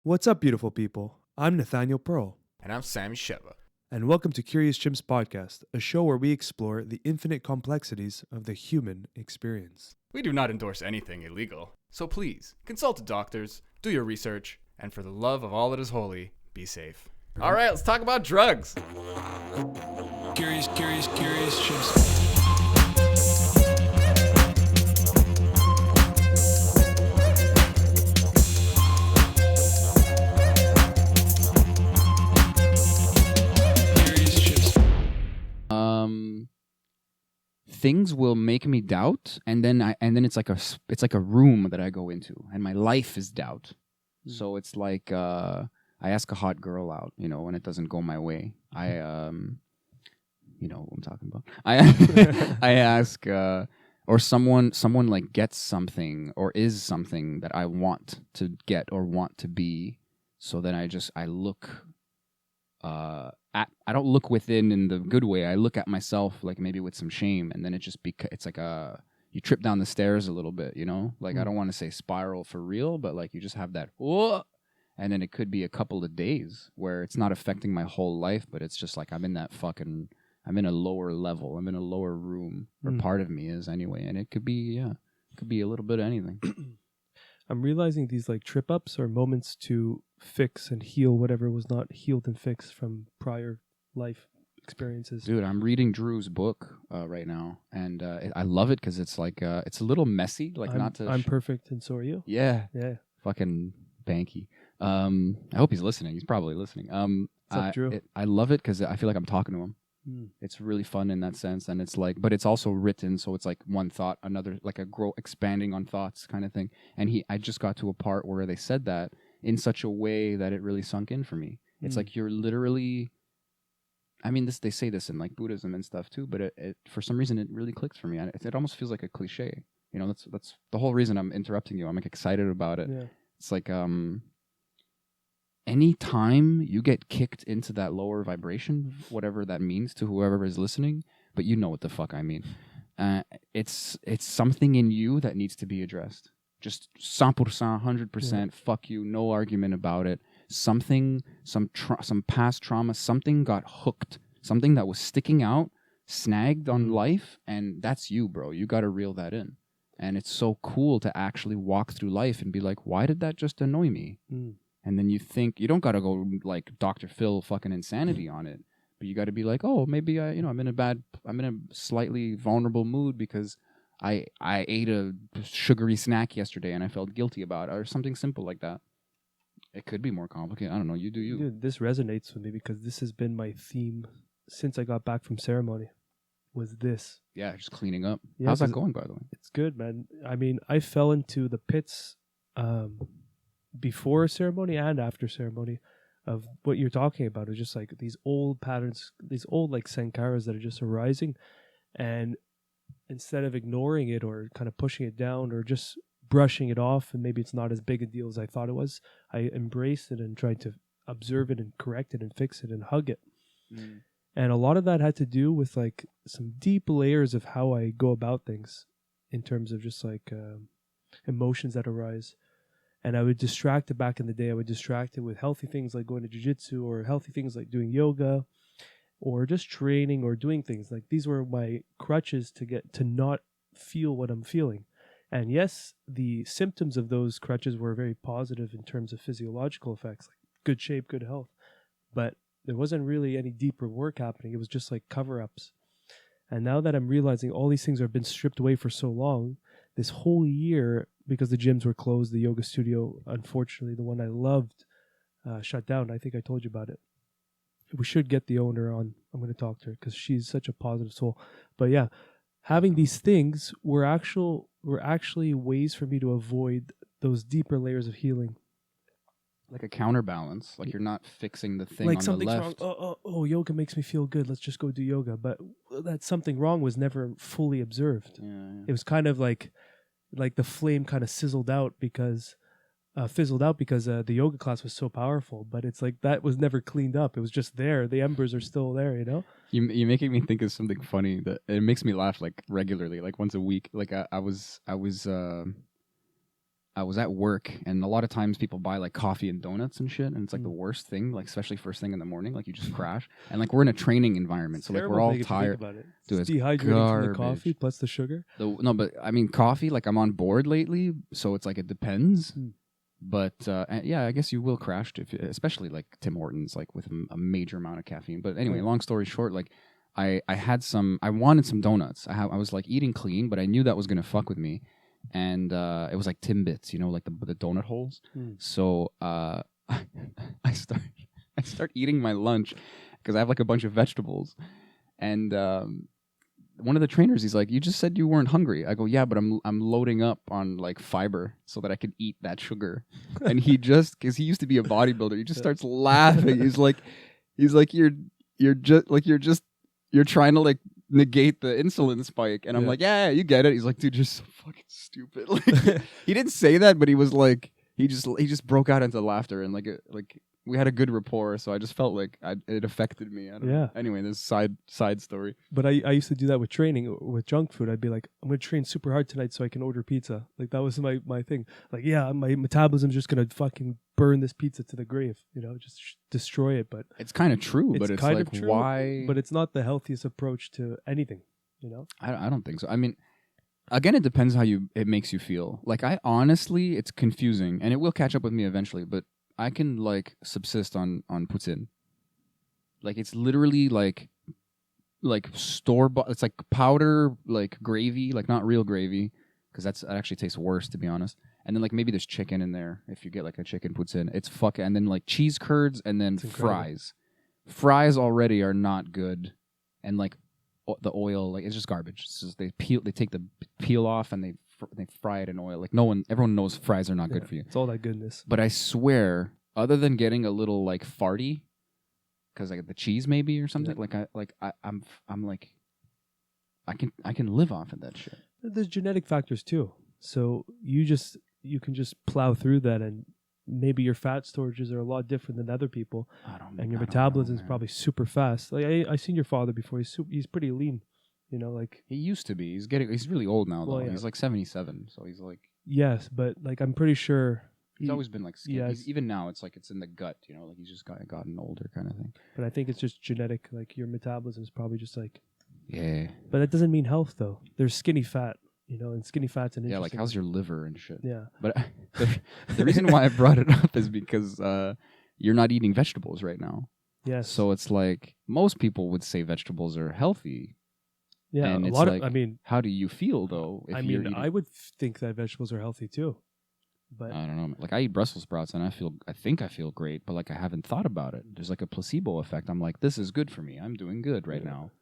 What's up, beautiful people? I'm Nathaniel Pearl, And I'm Sami Sheva. and welcome to Curious Chimps Podcast, a show where we explore the infinite complexities of the human experience. We do not endorse anything illegal, so please consult doctors, do your research, and for the love of all that is holy, be safe. All right, let's talk about drugs. Curious Chimps. Things will make me doubt, and then it's like a room that I go into, and my life is doubt. So it's like I ask a hot girl out, when it doesn't go my way. I you know what I'm talking about. I ask or someone like gets something or is something that I want to get or want to be. So then I look I don't look within in the good way. I look at myself like maybe with some shame, and then it's like you trip down the stairs a little bit, Like I don't want to say spiral for real, but like you just have that whoa, and then it could be a couple of days where it's not affecting my whole life, but it's just like I'm in a lower level. I'm in a lower room, or part of me is anyway, and it could be a little bit of anything. I'm realizing these like trip ups are moments to fix and heal whatever was not healed and fixed from prior life experiences. Dude, I'm reading Drew's book right now, and I love it because it's like it's a little messy. Like I'm perfect, and so are you. Yeah. Fucking Banky. I hope he's listening. He's probably listening. What's up, Drew? I love it because I feel like I'm talking to him. It's really fun in that sense, and it's like, but it's also written, so it's like one thought, another, like expanding on thoughts kind of thing. And I just got to a part where they said that in such a way that it really sunk in for me. It's like you're literally, I mean, they say this in like Buddhism and stuff too, but it for some reason it really clicks for me. It almost feels like a cliche. That's the whole reason I'm interrupting you. I'm like excited about it. Yeah. It's like any time you get kicked into that lower vibration, whatever that means to whoever is listening, but you know what the fuck I mean. It's something in you that needs to be addressed. Just 100%, 100%, fuck you, no argument about it. Something, some past trauma, something got hooked, something that was sticking out, snagged on life, and that's you, bro. You got to reel that in. And it's so cool to actually walk through life and be like, why did that just annoy me? And then you think, you don't got to go like Dr. Phil fucking insanity on it, but you got to be like, oh, maybe I'm in a slightly vulnerable mood because I ate a sugary snack yesterday and I felt guilty about it, or something simple like that. It could be more complicated. I don't know. You do you. Dude, this resonates with me because this has been my theme since I got back from ceremony. Was this? Yeah, just cleaning up. Yeah, how's that going, by the way? It's good, man. I mean, I fell into the pits before ceremony and after ceremony of what you're talking about. It's just like these old patterns, these old like sankaras that are just arising, and instead of ignoring it or kind of pushing it down or just brushing it off, and maybe it's not as big a deal as I thought it was, I embraced it and tried to observe it and correct it and fix it and hug it. And a lot of that had to do with like some deep layers of how I go about things in terms of just like emotions that arise. And I would distract it back in the day. I would distract it with healthy things like going to jiu-jitsu, or healthy things like doing yoga, or just training or doing things. Like these were my crutches to get to not feel what I'm feeling. And yes, the symptoms of those crutches were very positive in terms of physiological effects, like good shape, good health. But there wasn't really any deeper work happening. It was just like cover-ups. And now that I'm realizing all these things have been stripped away for so long, this whole year, because the gyms were closed, the yoga studio, unfortunately, the one I loved, shut down. I think I told you about it. We should get the owner on. I'm going to talk to her because she's such a positive soul. But yeah, having these things were actually ways for me to avoid those deeper layers of healing. Like a counterbalance. Like you're not fixing the thing like on something's the left. wrong. Oh, yoga makes me feel good. Let's just go do yoga. But that something wrong was never fully observed. Yeah. It was kind of like the flame kind of fizzled out because the yoga class was so powerful, but it's like that was never cleaned up. It was just there. The embers are still there, You're making me think of something funny that it makes me laugh like regularly, like once a week. Like I was I was at work, and a lot of times people buy like coffee and donuts and shit, and it's like the worst thing, like especially first thing in the morning, like you just crash. And like we're in a training environment, so like we're all tired. Dude, it's dehydrating from the coffee plus the sugar. No, but I mean coffee. Like I'm on board lately, so it's like it depends. But yeah, I guess you will crash, especially like Tim Hortons, like with a major amount of caffeine. But anyway, long story short, like I wanted some donuts. I was like eating clean, but I knew that was gonna fuck with me. And it was like Timbits, you know, like the donut holes. So I start eating my lunch because I have like a bunch of vegetables. And one of the trainers, he's like, "You just said you weren't hungry." I go, "Yeah, but I'm loading up on like fiber so that I can eat that sugar." And he just, because he used to be a bodybuilder, he just starts laughing. He's like, you're trying to like negate the insulin spike. And I'm like, yeah, you get it. He's like, dude, you're so fucking stupid. Like, he didn't say that, but he was like, he just broke out into laughter, and like we had a good rapport. So I just felt like it affected me. I don't know. Anyway, this side story. But I used to do that with training with junk food. I'd be like, I'm gonna train super hard tonight so I can order pizza. Like that was my thing. Like, yeah, my metabolism's just gonna fucking burn this pizza to the grave. You know, just destroy it. But it's kind of true. But it's kind like, of true, why? But it's not the healthiest approach to anything. You know, I don't think so. I mean, again, it depends how it makes you feel. Like I honestly, it's confusing, and it will catch up with me eventually. But I can like subsist on poutine. Like it's literally like store bought. It's like powder, like gravy, like not real gravy, because that actually tastes worse, to be honest. And then like maybe there's chicken in there if you get like a chicken poutine. It's fucking, and then like cheese curds and then fries. Fries already are not good, and like the oil, like it's just garbage. It's just they take the peel off and they fry it in oil. Like everyone knows fries are not good for you. It's all that goodness. But I swear, other than getting a little like farty, because like the cheese maybe or something, I'm like, I can live off of that shit. There's genetic factors too. So you can just plow through that, and maybe your fat storages are a lot different than other people, and your metabolism is probably super fast. Like I seen your father before. He's pretty lean, you know. Like he used to be. He's really old now though. Well, yeah. He's like 77, so he's like yes, but like I'm pretty sure he's always been like skinny. Yeah, even now it's like it's in the gut, you know. Like he's just gotten older kind of thing. But I think it's just genetic. Like your metabolism is probably just like yeah. But that doesn't mean health though. There's skinny fat. You know, and skinny fat's an interesting. Yeah, like how's your liver and shit. Yeah. But the reason why I brought it up is because you're not eating vegetables right now. Yes. So it's like most people would say vegetables are healthy. Yeah, and a it's lot like, of. I mean, how do you feel though? If I would think that vegetables are healthy too. But I don't know. Like I eat Brussels sprouts and I think I feel great, but like I haven't thought about it. There's like a placebo effect. I'm like, this is good for me. I'm doing good right now.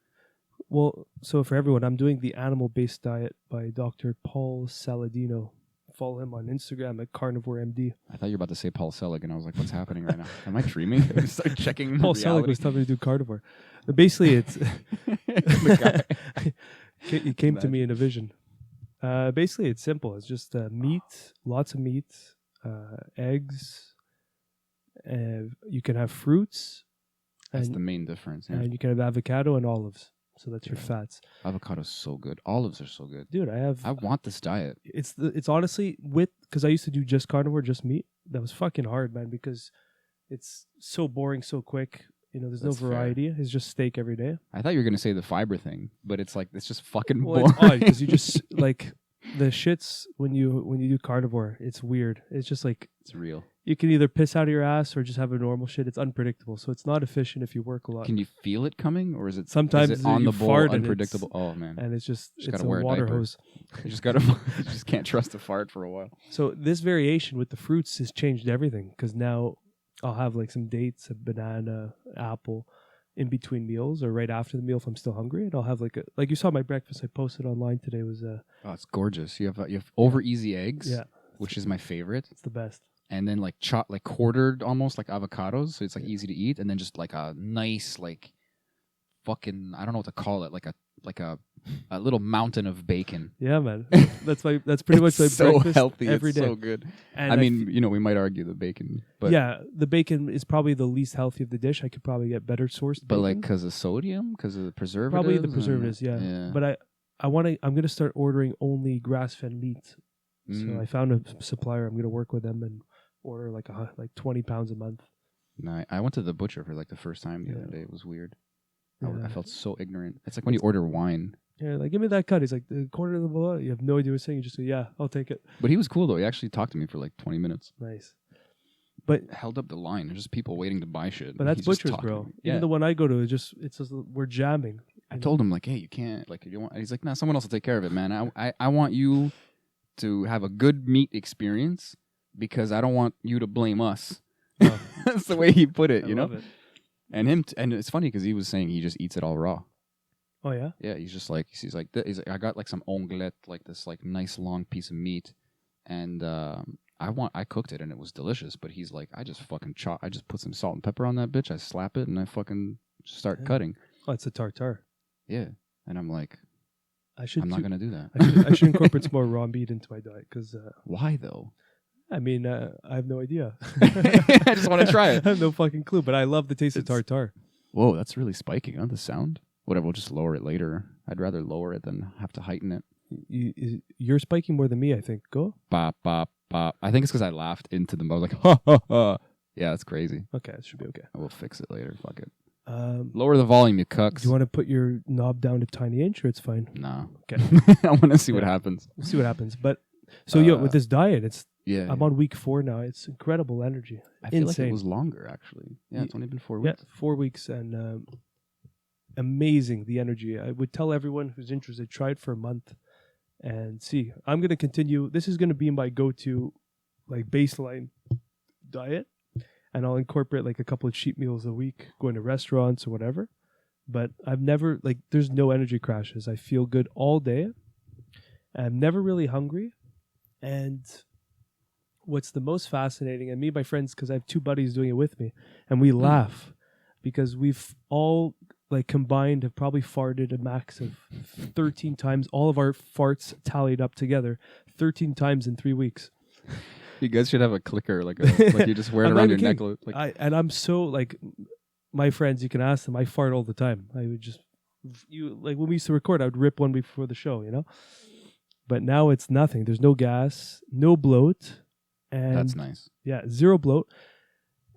Well, so for everyone, I'm doing the animal-based diet by Dr. Paul Saladino. Follow him on Instagram at Carnivore MD. I thought you were about to say Paul Selig, and I was like, what's happening right now? Am I dreaming? I just started checking Paul Selig was telling me to do carnivore. But basically, it's... He came to me in a vision. Basically, it's simple. It's just meat, lots of meat, eggs. You can have fruits. That's the main difference. Yeah. And you can have avocado and olives. So that's your fats. Avocado's so good. Olives are so good. Dude, I want this diet. It's honestly because I used to do just carnivore, just meat. That was fucking hard, man, because it's so boring, so quick. You know, there's no variety. Fair. It's just steak every day. I thought you were gonna say the fiber thing, but it's like it's just fucking boring. It's odd because you just like the shits when you do carnivore. It's weird. It's just like it's real. You can either piss out of your ass or just have a normal shit. It's unpredictable, so it's not efficient if you work a lot. Can you feel it coming, or is it sometimes is it on the bowl unpredictable? Oh man! And it's just gotta a wear water a hose. You just can't trust a fart for a while. So this variation with the fruits has changed everything because now I'll have like some dates, a banana, apple, in between meals or right after the meal if I'm still hungry, and I'll have like you saw my breakfast I posted online today was oh, it's gorgeous. You have over easy eggs, yeah, which is my favorite. It's the best. And then like quartered almost like avocados, so it's like easy to eat, and then just like a nice like fucking I don't know what to call it, like a little mountain of bacon. Yeah, man. That's pretty much my so breakfast healthy. every day. It's so good. And I mean, we might argue the bacon, but yeah, the bacon is probably the least healthy of the dish. I could probably get better sourced bacon. But like because of sodium, because of the preservatives. Probably the preservatives, yeah. But I'm gonna start ordering only grass-fed meat. So I found a supplier. I'm going to work with them and order like 20 pounds a month. No, I went to the butcher for like the first time the other day. It was weird. I Yeah. felt so ignorant. It's like when you order wine. Yeah, like, give me that cut. He's like, the quarter of the blah. You have no idea what he's saying. You just say, yeah, I'll take it. But he was cool, though. He actually talked to me for like 20 minutes. Nice. But Held up the line. There's just people waiting to buy shit. but that's He just butchers, talked to bro. me. Even Yeah. the one I go to, it's just we're jamming. I told him, like, hey, you can't, like, you want, he's like, nah, someone else will take care of it, man. I want you to have a good meat experience because I don't want you to blame us. Oh. That's the way he put it, I you know? love it. And and it's funny because he was saying he just eats it all raw. Oh, yeah? Yeah, he's just like, he's like, I got like some onglet, like this like nice long piece of meat, and I cooked it and it was delicious. But he's like, I just fucking I just put some salt and pepper on that bitch. I slap it and I fucking start cutting. Oh, it's a tartare. Yeah, and I'm like, I'm not gonna do that. I should incorporate some more raw meat into my diet because, Why though? I mean, I have no idea. I just want to try it. I have no fucking clue, but I love the taste of tartare. Whoa, that's really spiky, huh? The sound. Whatever, we'll just lower it later. I'd rather lower it than have to heighten it. You're spiking more than me, I think. Go. Bop, bop, bop. I think it's because I laughed into them. I was like, ha, ha, ha. Yeah, that's crazy. Okay, it should be okay. I will fix it later. Fuck it. Do Lower the volume, you cucks. you want to put your knob down to tiny inch, or it's fine? No. Okay. I want to see what Yeah. happens. We'll see what happens. But so with this diet, Yeah. I'm on week 4 now. It's incredible energy. I feel like insane. it was longer, actually. Yeah, it's only been 4 weeks. Yeah, 4 weeks and amazing the energy. I would tell everyone who's interested, try it for a month and see. I'm going to continue. This is going to be my go-to like baseline diet, and I'll incorporate like a couple of cheat meals a week, going to restaurants or whatever. But I've never there's no energy crashes. I feel good all day. I'm never really hungry. And what's the most fascinating, and me and my friends, because I have 2 buddies doing it with me, and we laugh because we've all combined have probably farted a max of 13 times. All of our farts tallied up together 13 times in 3 weeks. You guys should have a clicker, like you just wear it I'm around not your even neck. kidding. And I'm so my friends, you can ask them. I fart all the time. I would just when we used to record, I would rip one before the show, you know. But now it's nothing. There's no gas, no bloat, and That's nice. Yeah, 0 bloat.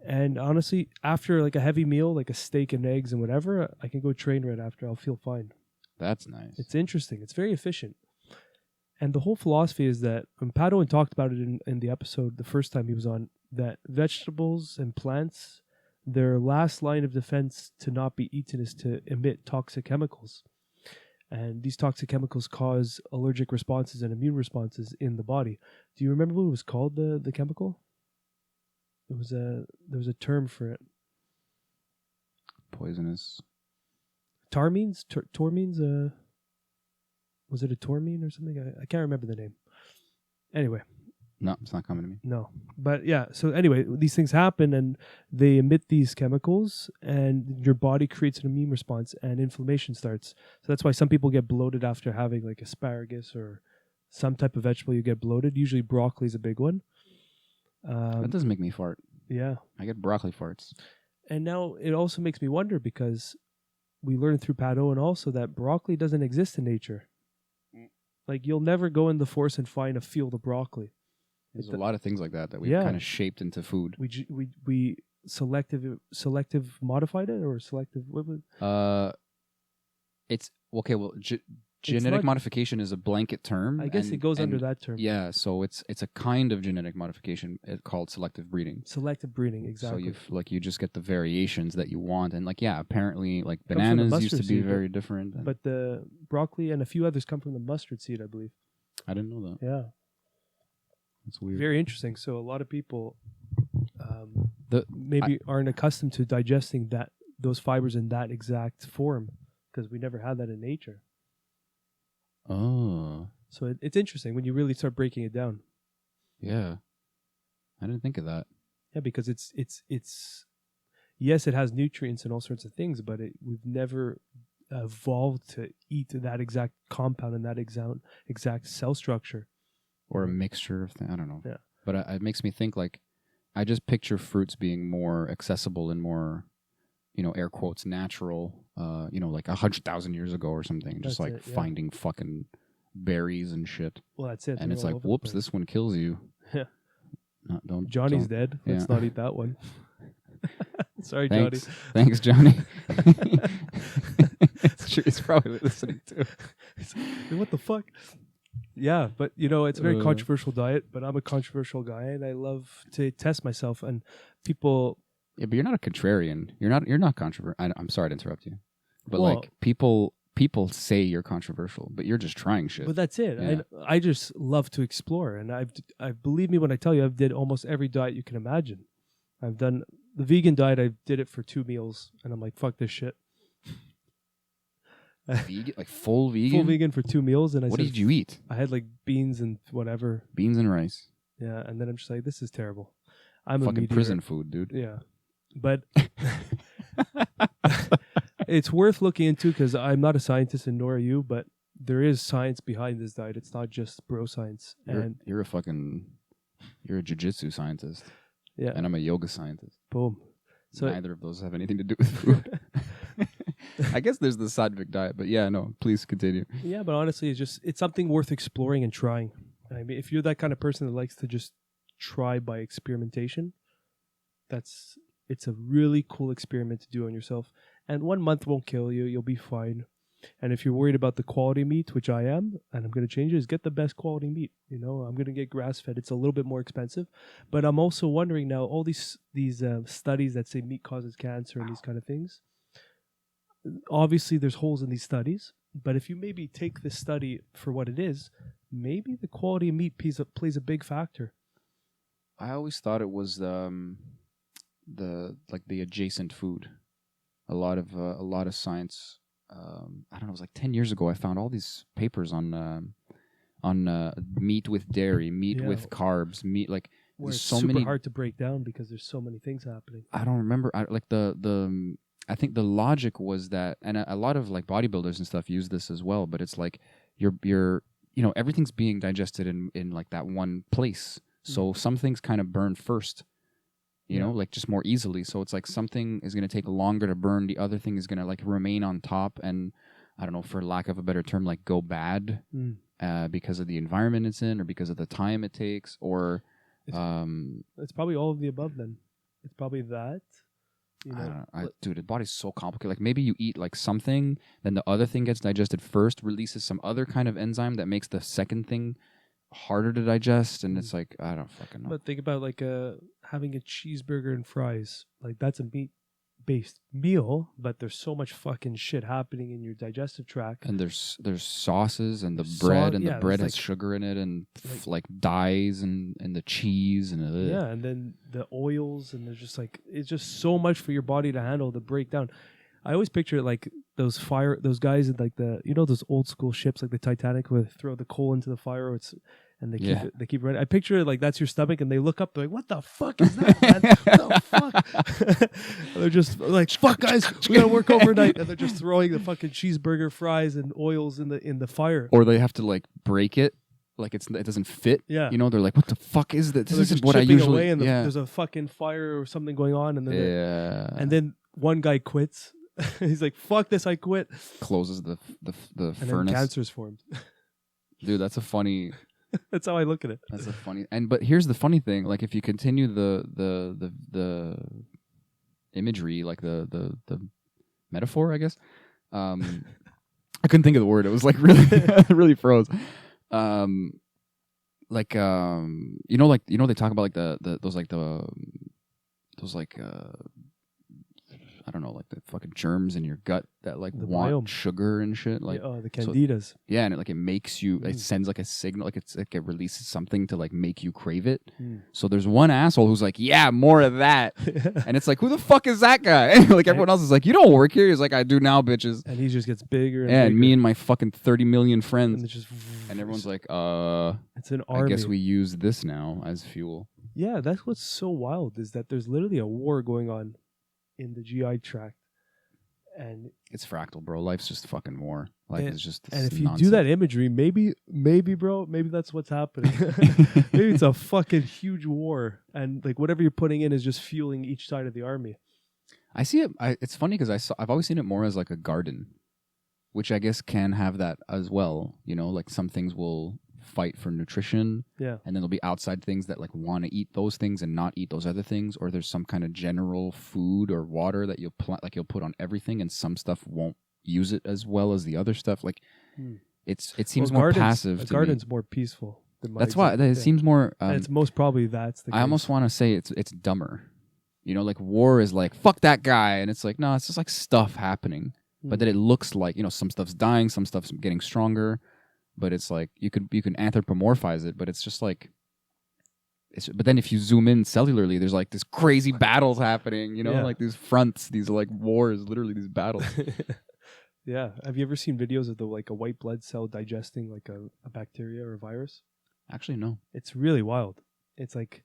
And honestly, after a heavy meal, like a steak and eggs and whatever, I can go train right after. I'll feel fine. That's nice. It's interesting. It's very efficient. And the whole philosophy is that, when Padoan talked about it in the episode the first time he was on, that vegetables and plants, their last line of defense to not be eaten is to emit toxic chemicals. And these toxic chemicals cause allergic responses and immune responses in the body. Do you remember what it was called, the chemical? There was a term for it. Poisonous. Tarmines? Tormines? Was it a tormine or something? I can't remember the name. Anyway. No, it's not coming to me. No. But yeah, so anyway, these things happen and they emit these chemicals and your body creates an immune response and inflammation starts. So that's why some people get bloated after having asparagus or some type of vegetable. You get bloated. Usually broccoli is a big one. That does make me fart. Yeah. I get broccoli farts. And now it also makes me wonder, because we learned through Padoan also that broccoli doesn't exist in nature. You'll never go in the forest and find a field of broccoli. There's a lot of things like that we've Yeah. kind of shaped into food. We selective modified it, or selective. What was, It's okay. Well, genetic not- modification is a blanket term. I guess it goes under that term. Yeah, so it's a kind of genetic modification called selective breeding. Selective breeding, exactly. So you just get the variations that you want, and apparently from the bananas used to mustard be seed, very different. and- But the broccoli and a few others come from the mustard seed, I believe. I didn't know that. Yeah, That's weird. very interesting. So a lot of people The- maybe aren't accustomed to digesting those fibers in that exact form, because we never had that in nature. Oh, So it's interesting when you really start breaking it down. yeah. I didn't think of that. Yeah, because it's yes, it has nutrients and all sorts of things, but we've never evolved to eat that exact compound and that exact cell structure. Or a mixture of things. I don't know. Yeah. But it makes me think I just picture fruits being more accessible and more, air quotes, natural, 100,000 years ago or something. Just That's it, yeah. finding fucking berries and shit. Well, that's it. And They're it's all like, over the whoops, place. this one kills you. Yeah. Don't. Johnny's don't. dead. Yeah. Let's not eat that one. Sorry, Thanks. Johnny. Thanks, Johnny. Sure, he's probably listening too. What the fuck? Yeah, but it's a very Uh. controversial diet. But I'm a controversial guy, and I love to test myself. And people, Yeah, but you're not a contrarian. You're not controversial. I'm sorry to interrupt you, but Well- like people say you're controversial, but you're just trying shit. but that's it. Yeah. I just love to explore, and I believe me when I tell you I've did almost every diet you can imagine. I've done the vegan diet. I did it for 2 meals, and I'm like, fuck this shit. Vegan, like full vegan. Full vegan for 2 meals, and What said, did you eat? I had like beans and whatever. Beans and rice. Yeah, and then I'm just like, this is terrible. I'm a Fucking meat prison eater. food, dude. Yeah, but it's worth looking into because I'm not a scientist and nor are you, but there is science behind this diet. It's not just bro science. And You're a jiu-jitsu scientist, yeah, and I'm a yoga scientist. boom. So Neither of those have anything to do with food. I guess there's the Sattvic diet, but yeah, no, please continue. yeah, but honestly, it's something worth exploring and trying. I mean, if you're that kind of person that likes to just try by experimentation, it's a really cool experiment to do on yourself. And 1 month won't kill you. You'll be fine. And if you're worried about the quality meat, which I am, and I'm going to change it, is get the best quality meat. I'm going to get grass-fed. It's a little bit more expensive. But I'm also wondering now, all these studies that say meat causes cancer and these kind of things, obviously there's holes in these studies. But if you maybe take this study for what it is, maybe the quality of meat plays a big factor. I always thought it was the adjacent food. A lot of science. I don't know. It was like 10 years ago. I found all these papers on meat with dairy, meat Yeah. with carbs, meat like Where there's it's so super many. hard to break down because there's so many things happening. I don't remember. I think the logic was that, and a lot of like bodybuilders and stuff use this as well. But it's like you're everything's being digested in like that one place. So some things kind of burn first. You know, like just more easily. So it's like something is going to take longer to burn. The other thing is going to like remain on top and, I don't know, for lack of a better term, like go bad because of the environment it's in or because of the time it takes or... It's probably all of the above then. It's probably that. Dude, the body's so complicated. Like maybe you eat like something, then the other thing gets digested first, releases some other kind of enzyme that makes the second thing harder to digest, and it's like I don't fucking know. But think about like having a cheeseburger and fries. Like that's a meat-based meal, but there's so much fucking shit happening in your digestive tract. And there's sauces and the There's bread, and yeah, the bread there's has like- sugar in it, and like dyes, and the cheese, and Yeah, and then the oils, and there's just like it's just so much for your body to handle to break down. I always picture it like those guys in like those old school ships like the Titanic where they throw the coal into the fire and they keep running. I picture it like that's your stomach and they look up, they're like, what the fuck is that, man? What the fuck? And they're just like, fuck guys, we gotta work overnight, and they're just throwing the fucking cheeseburger, fries, and oils in the fire. or they have to like break it, like it doesn't fit. Yeah. You know, they're like, what the fuck is that? This They're isn't just what I chipping usually. away and yeah. there's a fucking fire or something going on, and then Yeah. and then one guy quits. He's like, fuck this, I quit. Closes the And furnace. then cancer's formed. Dude, that's a funny. That's how I look at it. That's a funny. But here's the funny thing: like if you continue the imagery, like the metaphor, I guess. I couldn't think of the word. It was like really really froze. They talk about like those I don't know, like the fucking germs in your gut that like The want biome. sugar and shit. Like the candidas. yeah, and it makes you. It sends like a signal, like it's like it releases something to like make you crave it. So there's one asshole who's like, yeah, more of that, and it's like, who the fuck is that guy? Like everyone else is like, you don't work here. He's like, I do now, bitches. And he just gets bigger and Yeah, and bigger. me and my fucking 30 million and friends, it's just and everyone's like, it's an I army. guess we use this now as fuel. Yeah, that's what's so wild is that there's literally a war going on in the GI tract. And It's fractal, bro. Life's just fucking war. Life is just and if this you do nonsense. that imagery, maybe bro, maybe that's what's happening. Maybe it's a fucking huge war, and like whatever you're putting in is just fueling each side of the army. I see it. It's funny because I've always seen it more as like a garden. which I guess can have that as well. You know, like some things will fight for nutrition, Yeah. and then there'll be outside things that like want to eat those things and not eat those other things, or there's some kind of general food or water that you'll you'll put on everything, and some stuff won't use it as well as the other stuff. Like it seems more passive. A to garden's me. more peaceful than my That's why example. it seems more. And it's most probably that's the case. I almost want to say it's dumber. You know, like war is like fuck that guy, and it's like no, it's just like stuff happening, but that it looks like, you know, some stuff's dying, some stuff's getting stronger, but it's like you can anthropomorphize it, but it's just like. But then if you zoom in cellularly, there's like this crazy battles happening, you know, like these fronts, these like wars, literally these battles. Yeah. Have you ever seen videos of a white blood cell digesting like a bacteria or a virus? Actually, no. It's really wild. It's like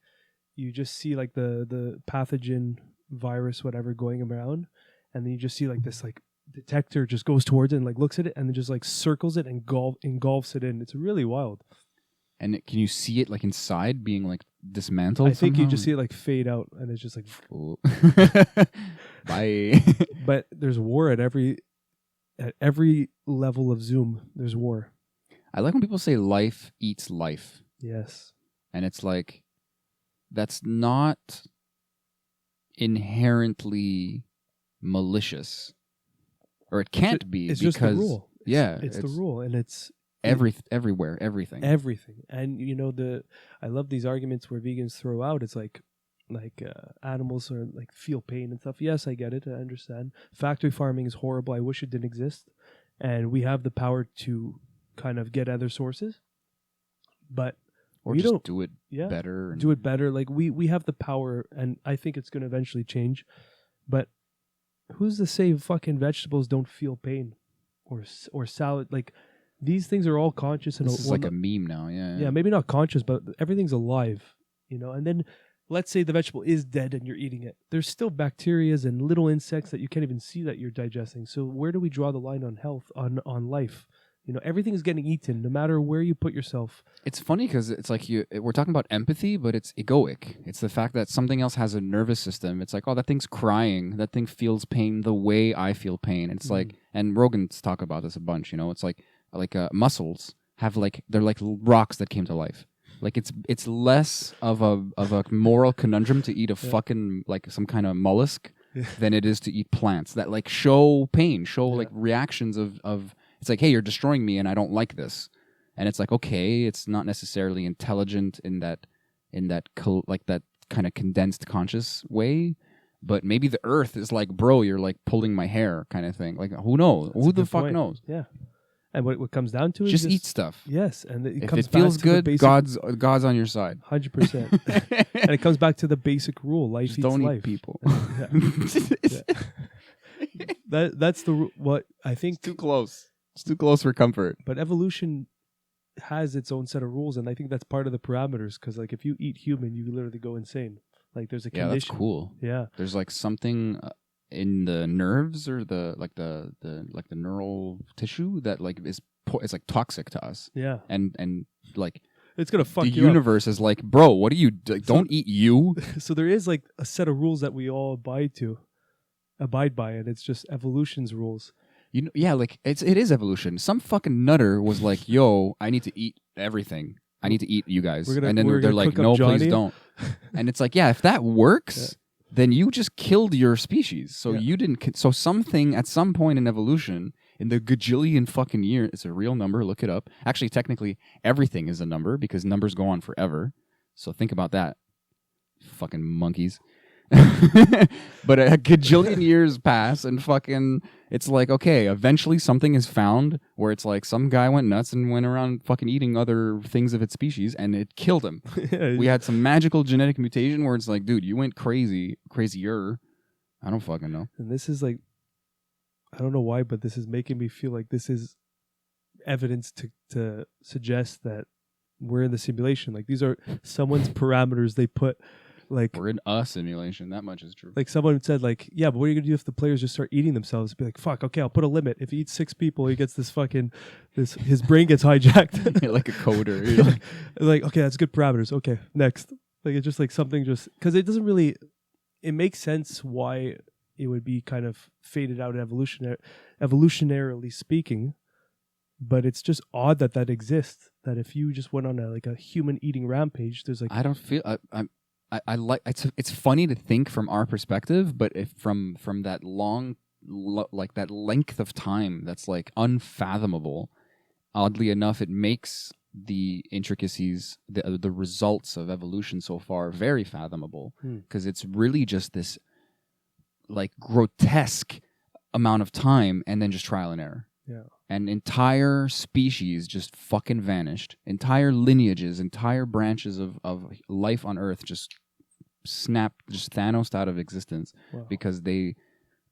you just see like the pathogen virus, whatever, going around, and then you just see like this like detector just goes towards it and like looks at it and then just like circles it and engulfs it in. It's really wild. And can you see it like inside being like dismantled? I think you somehow? just see it like fade out, and it's just like Ooh. Bye. But there's war at every level of Zoom. There's war. I like when people say life eats life. Yes. And it's like, that's not inherently malicious. Or it can't be It's because just the rule. It's the rule, and it's everywhere, everything. everything. And you know, I love these arguments where vegans throw out. It's like animals are like feel pain and stuff. Yes, I get it. I understand. Factory farming is horrible. I wish it didn't exist. And we have the power to kind of get other sources, but Or we just don't do it better. And do it better. Like we have the power, and I think it's going to eventually change. But who's to say fucking vegetables don't feel pain, or salad? Like these things are all conscious and This is like a meme now. yeah, maybe not conscious, but everything's alive, you know. And then let's say the vegetable is dead and you're eating it. There's still bacteria and little insects that you can't even see that you're digesting. So where do we draw the line on health, on life? You know, everything is getting eaten, no matter where you put yourself. It's funny because it's like we're talking about empathy, but it's egoic. It's the fact that something else has a nervous system. It's like, oh, that thing's crying. That thing feels pain the way I feel pain. It's like, and Rogan's talk about this a bunch. You know, it's like muscles have they're like rocks that came to life. Like it's less of a moral conundrum to eat a fucking like some kind of mollusk than it is to eat plants that like show pain, like reactions of. It's like, hey, you're destroying me, and I don't like this. And it's like, okay, it's not necessarily intelligent in that kind of condensed conscious way, but maybe the Earth is like, bro, you're like pulling my hair, kind of thing. Like, who knows? That's who the fuck point. knows? Yeah. And what comes down to is just eat stuff. Yes, and If comes it feels back to the good, basic, God's on your side. 100%. And it comes back to the basic rule: life Just eats don't life. eat people. That's what I think. It's too close. It's too close for comfort. But evolution has its own set of rules, and I think that's part of the parameters. Because like if you eat human, you literally go insane. Like there's a condition. Yeah, that's cool. Yeah, there's like something in the nerves or the neural tissue that like it's like toxic to us. Yeah, and like it's gonna fuck the you universe is like, bro, what do you don't eat you? So there is like a set of rules that we all abide by, and it's just evolution's rules. You know, yeah, like it is evolution. Some fucking nutter was like, "Yo, I need to eat everything. I need to eat you guys." And then they're like, "No, please don't." And it's like, yeah, if that works, then you just killed your species. So you didn't. So something at some point in evolution, in the gajillion fucking year, it's a real number. Look it up. Actually, technically, everything is a number because numbers go on forever. So think about that, fucking monkeys. But a gajillion years pass and fucking it's like, okay, eventually something is found where it's like some guy went nuts and went around fucking eating other things of its species and it killed him. We had some magical genetic mutation where it's like, dude, you went crazier. I don't fucking know. And this is like, I don't know why, but this is making me feel like this is evidence to suggest that we're in the simulation. Like these are someone's parameters they put. Like we're in a simulation. That much is true. Like someone said, like, yeah, but what are you gonna do if the players just start eating themselves? Be like, fuck, okay, I'll put a limit. If he eats 6 people, he gets his brain gets hijacked. You're like a coder. You're like, okay, that's good parameters. Okay, next. Like it's just like something just because it doesn't really. It makes sense why it would be kind of faded out evolutionarily speaking. But it's just odd that exists. That if you just went on a human eating rampage, there's like I don't feel I like it's funny to think from our perspective, but if from that long like that length of time that's like unfathomable, oddly enough, it makes the intricacies, the results of evolution so far very fathomable, because it's really just this like grotesque amount of time and then just trial and error. Yeah. And entire species just fucking vanished. Entire lineages, entire branches of life on Earth just snapped, just Thanos out of existence. Wow. Because they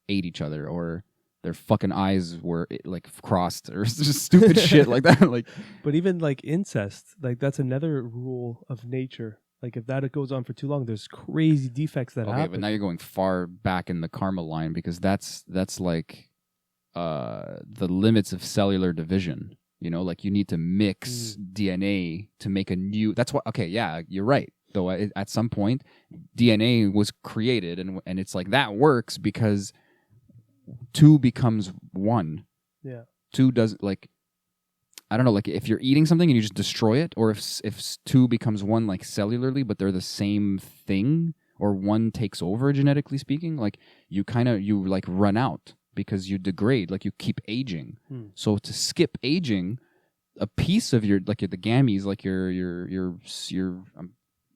ate each other, or their fucking eyes were like crossed, or just stupid shit like that. Like, but even like incest, like that's another rule of nature. Like if that goes on for too long, there's crazy defects that okay, happen. but now you're going far back in the karma line, because that's like the limits of cellular division. You know, like you need to mix DNA to make a new. That's what. Okay, yeah, you're right. Though at some point, DNA was created, and it's like that works because two becomes one. Yeah. Two doesn't, like, I don't know, like if you're eating something and you just destroy it, or if two becomes one, like cellularly, but they're the same thing, or one takes over genetically speaking, like you like run out because you degrade, like you keep aging. So to skip aging, a piece of your, like the gametes, like your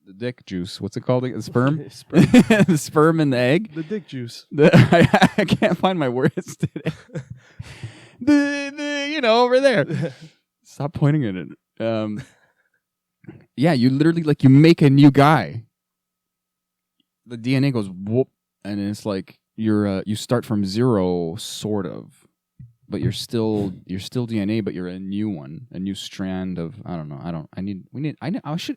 the dick juice, what's it called? The sperm? The sperm and the egg? The dick juice. I can't find my words today. the over there. Stop pointing at it. Yeah, you literally, like, you make a new guy. The DNA goes whoop, and it's like you start from zero, sort of. But you're still DNA, but you're a new one, a new strand of, I don't know.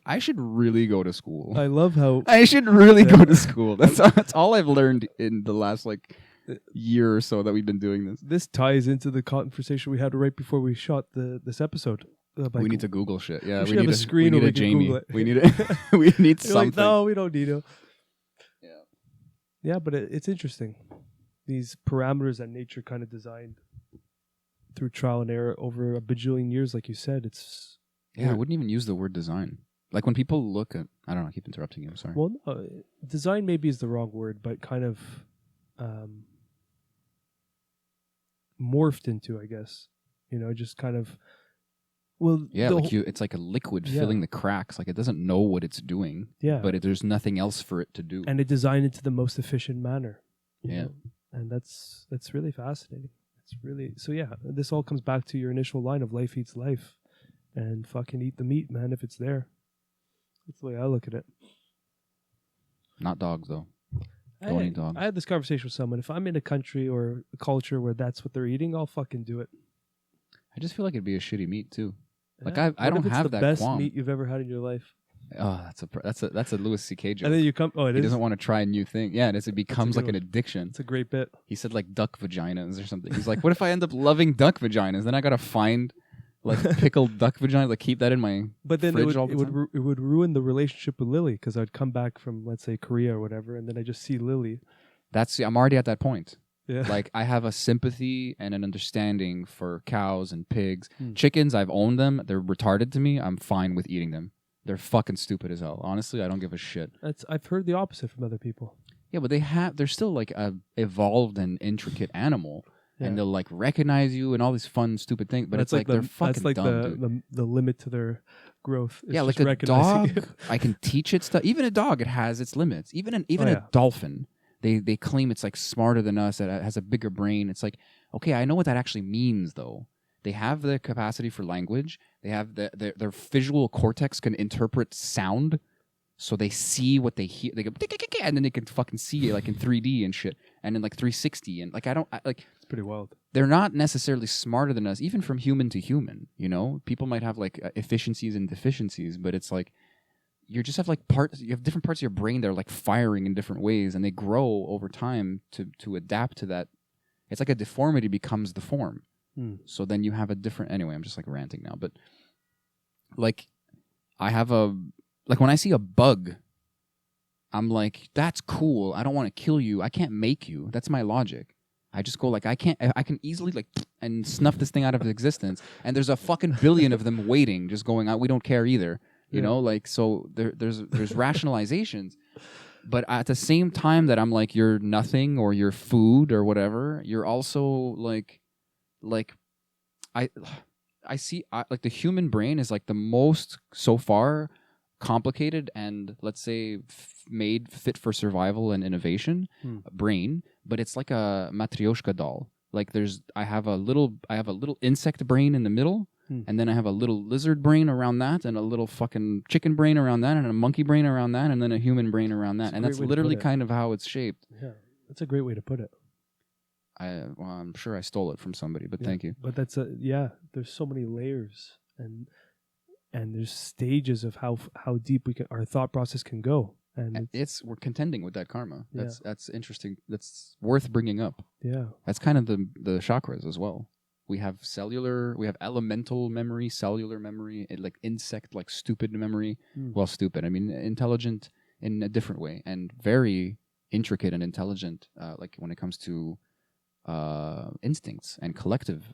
I should really go to school. I love how I should really go to school. That's all I've learned in the last like year or so that we've been doing this. This ties into the conversation we had right before we shot this episode. We need to Google shit. Yeah, we need a screen. We need a Jamie. We need it. We need something. Like, no, we don't need it. Yeah, but it's interesting. These parameters that nature kind of designed through trial and error over a bajillion years, like you said, it's... Yeah, I wouldn't even use the word design. Like when people look at... I don't know, I keep interrupting you, I'm sorry. Well, no, design maybe is the wrong word, but kind of morphed into, I guess. You know, just kind of... Well, yeah, like it's like a liquid filling the cracks. Like it doesn't know what it's doing, but there's nothing else for it to do. And it designed it to the most efficient manner. Yeah. Know? And that's really fascinating. Really, so yeah, this all comes back to your initial line of life eats life, and fucking eat the meat, man, if it's there. That's the way I look at it. Not dogs, though. Don't eat dogs. I had this conversation with someone. If I'm in a country or a culture where that's what they're eating, I'll fucking do it. I just feel like it'd be a shitty meat too. Like Yeah. I don't have that best qualm. meat you've ever had in your life. Oh, that's a Louis C.K. joke. And then you come. Oh, he doesn't want to try a new thing. Yeah, it becomes like an addiction. It's a great bit. He said like duck vaginas or something. He's like, what if I end up loving duck vaginas? Then I gotta find like pickled duck vagina, like keep that in my fridge all the time. It would ruin the relationship with Lily, because I'd come back from, let's say, Korea or whatever, and then I just see Lily. I'm already at that point. Yeah. Like I have a sympathy and an understanding for cows and pigs. Chickens, I've owned them. They're retarded to me. I'm fine with eating them. They're fucking stupid as hell. Honestly, I don't give a shit. I've heard the opposite from other people. Yeah, but they're still like a evolved and intricate animal, and they'll like recognize you and all these fun, stupid things. But it's like they're fucking dumb, dude. The limit to their growth. Yeah, like a dog, I can teach it stuff. Even a dog, it has its limits. Even a dolphin, they claim it's like smarter than us. It has a bigger brain. It's like, okay, I know what that actually means though. They have the capacity for language. They have their visual cortex can interpret sound, so they see what they hear. They go, and then they can fucking see it like in 3D and shit, and in like 360 and like it's pretty wild. They're not necessarily smarter than us, even from human to human. You know, people might have like efficiencies and deficiencies, but it's like you just have like parts. You have different parts of your brain that are like firing in different ways, and they grow over time to adapt to that. It's like a deformity becomes the form. So then you have a different... Anyway, I'm just like ranting now. But like I have like when I see a bug I'm like, that's cool. I don't want to kill you. I can't make you. That's my logic. I just go like, I can easily like and snuff this thing out of existence. And there's a fucking billion of them waiting, just going out. We don't care either. You know, like, so there's rationalizations. But at the same time that I'm like, you're nothing or you're food or whatever, you're also like I see like the human brain is like the most so far complicated and let's say made fit for survival and innovation brain, but it's like a matryoshka doll. Like I have a little insect brain in the middle, and then I have a little lizard brain around that, and a little fucking chicken brain around that, and a monkey brain around that, and then a human brain around that. And that's literally kind of how it's shaped. Yeah, that's a great way to put it. I'm sure I stole it from somebody, but thank you. But that's there's so many layers and there's stages of how deep our thought process can go. And we're contending with that karma. That's interesting. That's worth bringing up. Yeah. That's kind of the chakras as well. We have elemental memory, cellular memory, like insect, like stupid memory. Well, stupid. I mean, intelligent in a different way, and very intricate and intelligent. Like when it comes to instincts and collective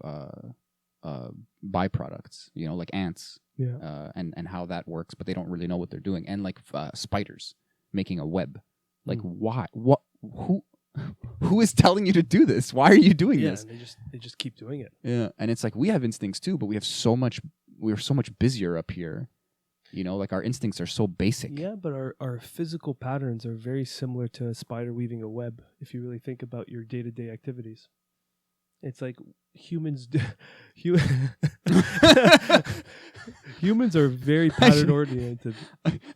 byproducts. You know, like ants. Yeah. And how that works, but they don't really know what they're doing. And like spiders making a web. Like why? What? Who is telling you to do this? Why are you doing this? And they just keep doing it. Yeah, and it's like we have instincts too, but we're so much busier up here. You know, like our instincts are so basic. Yeah, but our physical patterns are very similar to a spider weaving a web. If you really think about your day-to-day activities, it's like humans humans are very pattern oriented.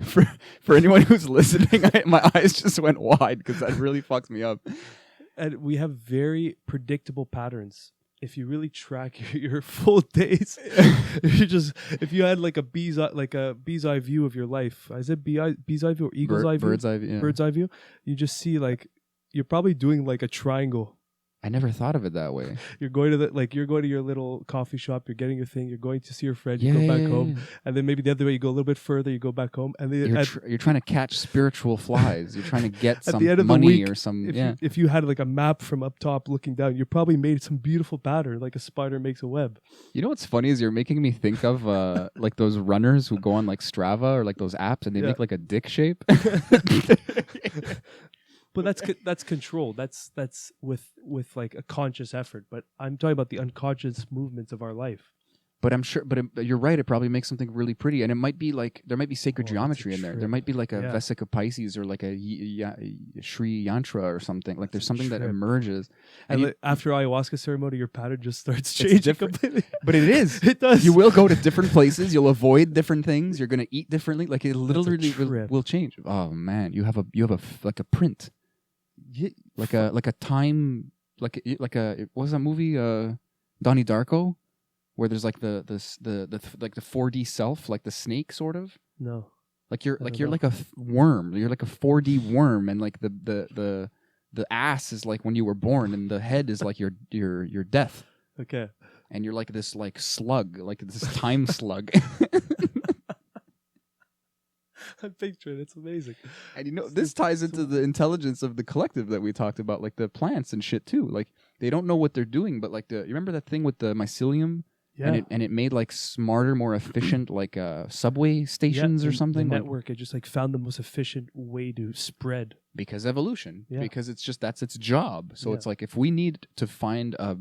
For anyone who's listening, my eyes just went wide because that really fucks me up. And we have very predictable patterns. If you really track your full days, if you had like a bee's eye view of your life, is it bee's eye view or eagle's eye view? Bird's eye view. Yeah. Bird's eye view. You just see like you're probably doing like a triangle. I never thought of it that way. You're going to your little coffee shop. You're getting your thing. You're going to see your friend. You go back home, and then maybe the other way. You go a little bit further. You go back home, and then you're trying to catch spiritual flies. You're trying to get some money or some. If you had like a map from up top looking down, you probably made some beautiful pattern, like a spider makes a web. You know what's funny is you're making me think of like those runners who go on like Strava or like those apps, and they make like a dick shape. But that's control. That's with like a conscious effort. But I'm talking about the unconscious movements of our life. But I'm sure. But you're right. It probably makes something really pretty, and it might be like there might be sacred geometry in there. There might be like a Vesica Pisces or like a Sri Yantra or something. Like there's something that emerges. And after ayahuasca ceremony, your pattern just starts changing completely. But it is. It does. You will go to different places. You'll avoid different things. You're gonna eat differently. Like it literally will change. Oh man, you have a like a print. Like a time like a what was that movie Donnie Darko where there's like the like the 4D self, like the snake sort of. No, like you're like a worm. You're like a 4D worm, and like the ass is like when you were born, and the head is like your death. Okay, and you're like this like slug, like this time slug. I'm picturing it's amazing. And you know, this ties into the intelligence of the collective that we talked about, like the plants and shit too. Like they don't know what they're doing, but like you remember that thing with the mycelium? Yeah. And it made like smarter, more efficient like subway stations or something. The network, it just like found the most efficient way to spread. Because evolution. Yeah. Because it's just that's its job. So it's like if we need to find a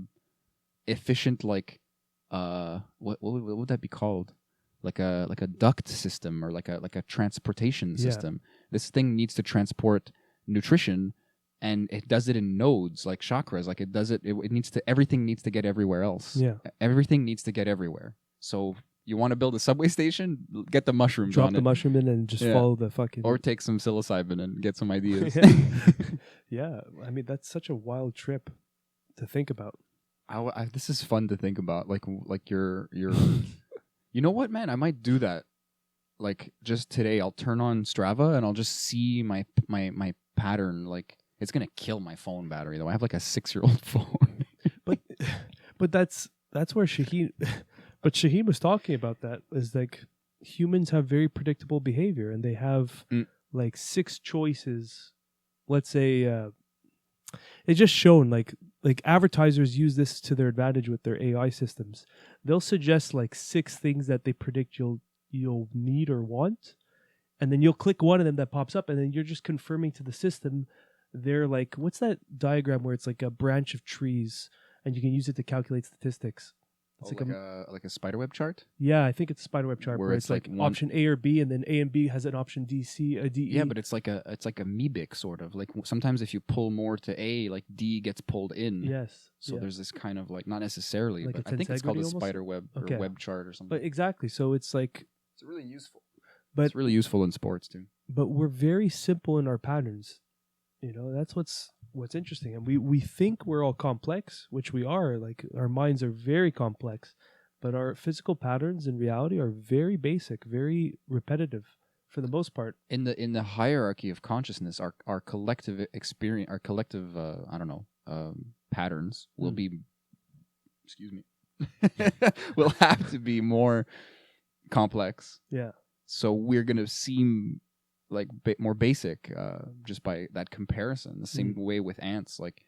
efficient like what would that be called? Like a duct system or like a transportation system. This thing needs to transport nutrition, and it does it in nodes like chakras. Like it does it needs to, everything needs to get everywhere else. Yeah, everything needs to get everywhere. So you want to build a subway station? Get the mushrooms. Drop the mushroom in and just follow the fucking. Or take some psilocybin and get some ideas. Yeah, I mean that's such a wild trip to think about. This is fun to think about. Like you're. You know what, man? I might do that. Like just today, I'll turn on Strava and I'll just see my pattern. Like it's gonna kill my phone battery though. I have like a 6-year-old phone. but that's where Shaheen. But Shaheen was talking about that. Is like humans have very predictable behavior, and they have like 6 choices. Let's say it's just shown like advertisers use this to their advantage with their AI systems. They'll suggest like 6 things that they predict you'll need or want, and then you'll click one of them that pops up, and then you're just confirming to the system. They're like, what's that diagram where it's like a branch of trees, and you can use it to calculate statistics? It's like a spiderweb chart. Yeah, I think it's a spiderweb chart Where where it's it's like like option A or B, and then A and B has an option D, C, a D, E. Yeah, but it's like a amoebic sort of. Like sometimes if you pull more to A, like D gets pulled in. Yes. So yeah. there's this kind of like, not necessarily, Like but a I think it's called a tensegrity almost? spider web or Okay. web chart or something. But exactly. So it's like, It's really useful. but It's really useful in sports too. but we're very simple in our patterns. You know, that's what's interesting. And we think we're all complex, which we are. Like our minds are very complex, but our physical patterns in reality are very basic, very repetitive for the most part. In the hierarchy of consciousness, our collective experience, our collective patterns will be, excuse me, will have to be more complex. Yeah. So we're gonna seem like more basic just by that comparison. The same way with ants, like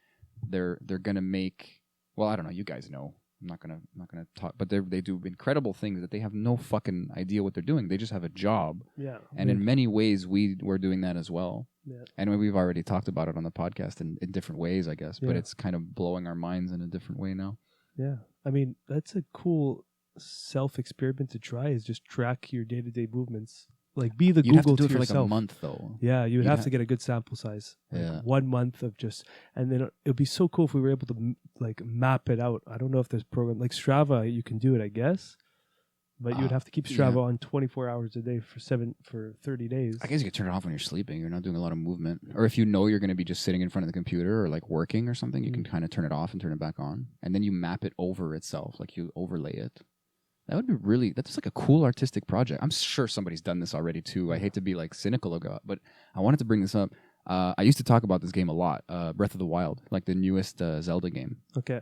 they're gonna make. Well, I don't know. You guys know. I'm not gonna talk, but they do incredible things that they have no fucking idea what they're doing. They just have a job. Yeah. And in many ways, we're doing that as well. Yeah. And we've already talked about it on the podcast in different ways, I guess. But Yeah. it's kind of blowing our minds in a different way now. Yeah. I mean, that's a cool self-experiment to try, is just track your day-to-day movements. Like, be the You'd have Google to do it for yourself. like a month, though. Yeah, you would You'd have ha- to get a good sample size. Like Yeah. 1 month of just, and then it would be so cool if we were able to like map it out. I don't know if there's program like Strava, you can do it, I guess, but you would have to keep Strava on 24 hours a day for 30 days. I guess you could turn it off when you're sleeping. You're not doing a lot of movement. Or if you know you're going to be just sitting in front of the computer or like working or something, you can kind of turn it off and turn it back on. And then you map it over itself, like you overlay it. That would be that's like a cool artistic project. I'm sure somebody's done this already too. I hate to be like cynical about it, but I wanted to bring this up. I used to talk about this game a lot, Breath of the Wild, like the newest Zelda game. Okay.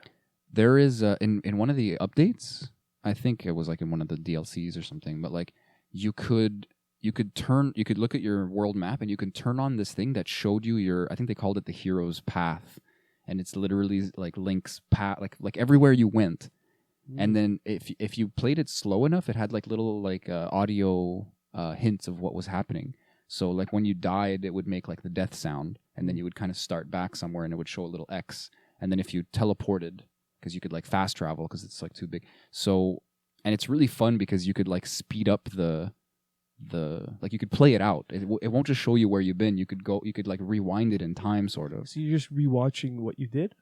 There is, in one of the updates, I think it was like in one of the DLCs or something, but like you could look at your world map and you can turn on this thing that showed you I think they called it the hero's path. And it's literally like Link's path, like everywhere you went. And then if you played it slow enough, it had like little like audio hints of what was happening. So like when you died, it would make like the death sound, and then you would kind of start back somewhere, and it would show a little X. And then if you teleported, because you could like fast travel because it's like too big. So, and it's really fun because you could like speed up the like you could play it out. It won't just show you where you've been. You could like rewind it in time, sort of. So you're just rewatching what you did?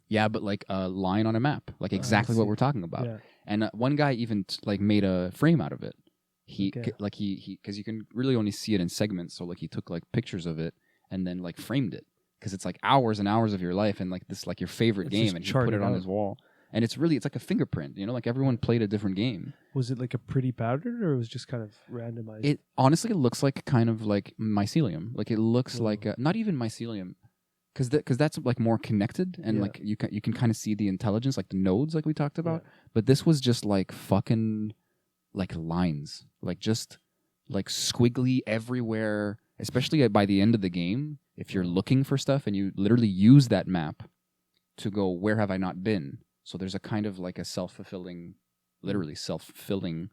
Yeah, but like a line on a map, like exactly what we're talking about. Yeah. And one guy even like made a frame out of it. He Okay. because you can really only see it in segments. So like he took like pictures of it and then like framed it, because it's like hours and hours of your life and like this like your favorite It's game, just and he put it charted on out. his wall. And it's like a fingerprint, like everyone played a different game. Was it like a pretty pattern, or it was just kind of randomized? It honestly looks like kind of like mycelium. Like it looks like not even mycelium. Because that's like more connected, and like you can kind of see the intelligence, like the nodes, like we talked about. But this was just like fucking like lines, like just like squiggly everywhere. Especially by the end of the game, if you're looking for stuff and you literally use that map to go, where have I not been? So there's a kind of like a literally self-fulfilling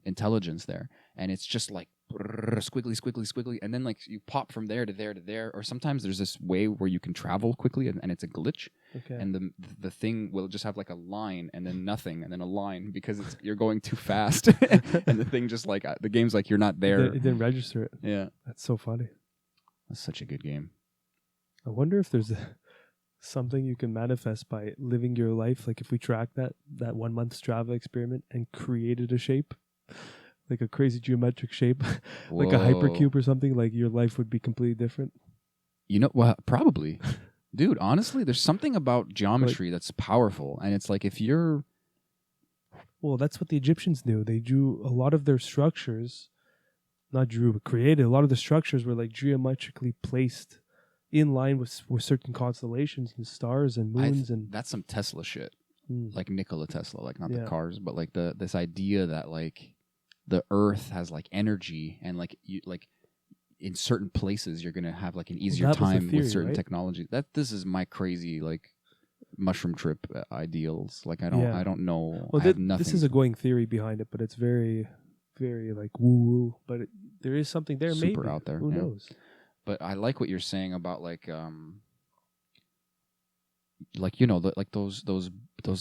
intelligence there, and it's just like squiggly, and then like you pop from there to there to there, or sometimes there's this way where you can travel quickly, and it's a glitch, and the thing will just have like a line and then nothing and then a line because you're going too fast, and the thing just like the game's like you're not there. It didn't register it. Yeah, That's so funny. that's such a good game. I wonder if there's something you can manifest by living your life. Like if we track that 1 month Strava experiment and created a shape, like a crazy geometric shape, like a hypercube or something, like your life would be completely different. Well, probably. Dude, honestly, there's something about geometry that's powerful, and it's like if you're... Well, that's what the Egyptians knew. They drew a lot of their structures, not drew, but created. A lot of the structures were like geometrically placed in line with certain constellations and stars and moons. And that's some Tesla shit. Like Nikola Tesla, like not Yeah. the cars, but like this idea that like the Earth has like energy, and like in certain places you're gonna have like an easier that was the time theory, with certain right? technology. This is my crazy like mushroom trip ideals. Like I Yeah. don't know. Well, I have nothing. this is a going theory behind it, but it's very, very like woo-woo. But there is something there, super maybe. out there. Who yeah. knows? But I like what you're saying about like you know like those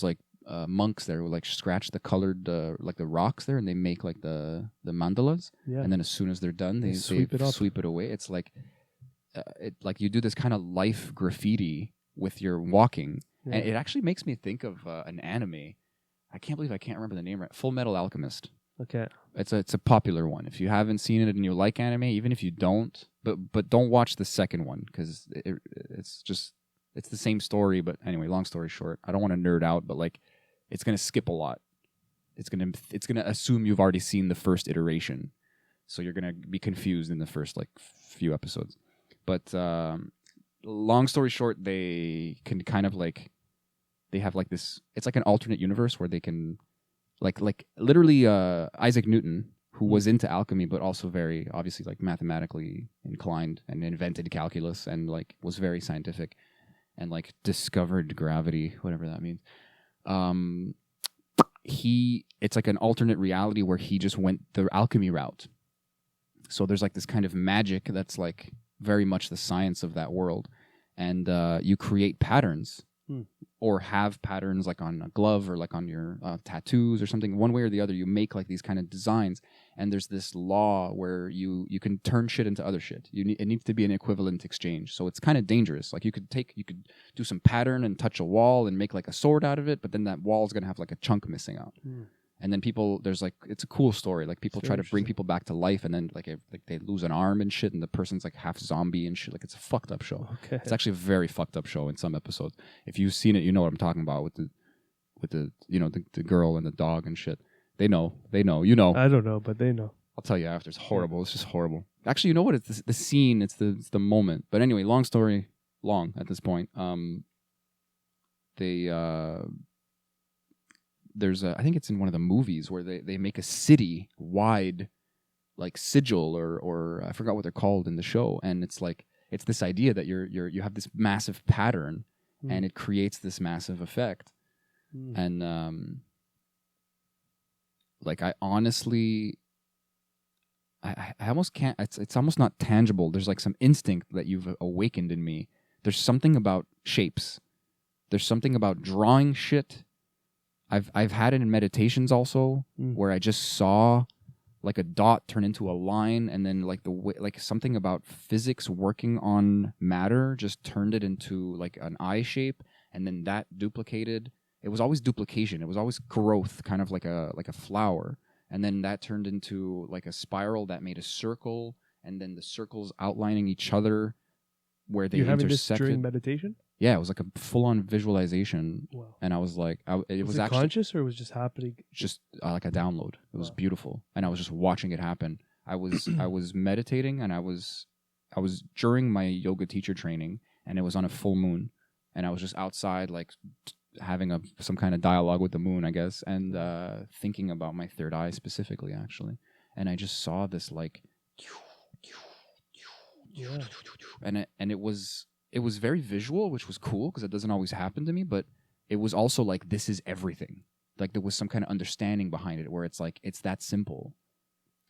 like monks there who like scratch the colored like the rocks there, and they make like the mandalas, Yeah. and then as soon as they're done, they sweep it up. sweep it away. It's like like you do this kind of life graffiti with your walking, Yeah. and it actually makes me think of an anime. I can't believe I can't remember the name right. Full Metal Alchemist. Okay. It's a popular one. If you haven't seen it and you like anime, even if you don't, but don't watch the second one because it's the same story. But anyway, long story short, I don't want to nerd out, but like it's gonna skip a lot. It's gonna assume you've already seen the first iteration, so you're gonna be confused in the first like few episodes. But long story short, they can kind of like they have like this. It's like an alternate universe where they can like literally Isaac Newton, who was into alchemy but also very obviously like mathematically inclined and invented calculus and like was very scientific and like discovered gravity, whatever that means. It's like an alternate reality where he just went the alchemy route. So there's like this kind of magic that's like very much the science of that world, and you create patterns or have patterns like on a glove or like on your tattoos or something. One way or the other, you make like these kind of designs, and there's this law where you can turn shit into other shit. It needs to be an equivalent exchange, so it's kind of dangerous. Like you could do some pattern and touch a wall and make like a sword out of it, but then that wall is gonna have like a chunk missing out. And then it's a cool story. Like people try to bring people back to life, and then like they lose an arm and shit, and the person's like half zombie and shit. Like it's a fucked up show. Okay. It's actually a very fucked up show in some episodes. If you've seen it, you know what I'm talking about with the you know the girl and the dog and shit. They know. You know. I don't know, but they know. I'll tell you after. It's horrible. It's just horrible. Actually, you know what? It's the scene. It's the moment. But anyway, long story long at this point. There's I think it's in one of the movies where they make a city wide like sigil or I forgot what they're called in the show, and it's like it's this idea that you have this massive pattern and it creates this massive effect. And like I honestly I almost can't it's almost not tangible. There's like some instinct that you've awakened in me. There's something about shapes. There's something about drawing shit. I've had it in meditations also where I just saw like a dot turn into a line, and then like the way, like something about physics working on matter just turned it into like an eye shape, and then that duplicated. It was always duplication. It was always growth, kind of like a flower, and then that turned into like a spiral that made a circle, and then the circles outlining each other where they You're having intersected. this during meditation? Yeah, it was like a full-on visualization. Wow. And I was like, it was actually conscious, or it was just happening? just like a download. It was beautiful, and I was just watching it happen. I was meditating, and I was during my yoga teacher training, and it was on a full moon, and I was just outside like having some kind of dialogue with the moon, I guess, and thinking about my third eye specifically, actually. And I just saw this like, and it was very visual, which was cool because it doesn't always happen to me, but it was also like, this is everything. Like there was some kind of understanding behind it where it's like, it's that simple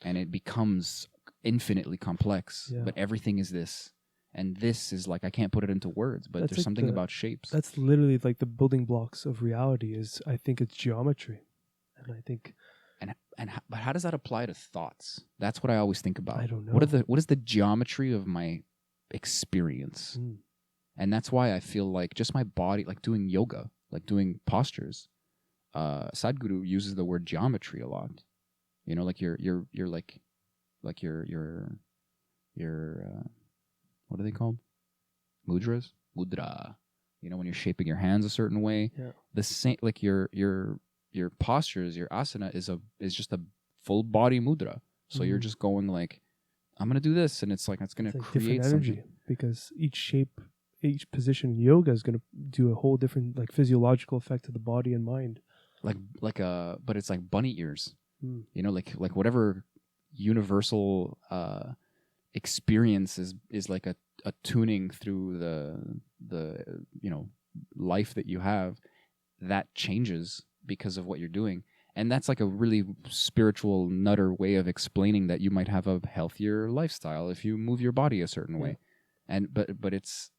and it becomes infinitely complex, but everything is this. And this is like, I can't put it into words, but there's like something about shapes. That's literally like the building blocks of reality is, I think it's geometry. And I think... But how does that apply to thoughts? That's what I always think about. I don't know. What is the geometry of my experience? And that's why I feel like just my body, like doing yoga, like doing postures. Sadhguru uses the word geometry a lot. You know, like you're like your what are they called? Mudras? Mudra. You know, when you're shaping your hands a certain way. Yeah. The same, like your postures, your asana is just a full body mudra. So you're just going like, I'm gonna do this, and it's gonna create different energy, because each shape, each position in yoga is gonna do a whole different like physiological effect to the body and mind. But it's like bunny ears. You know, like whatever universal experience is like a tuning through the life that you have, that changes because of what you're doing. And that's like a really spiritual nutter way of explaining that you might have a healthier lifestyle if you move your body a certain way. And but it's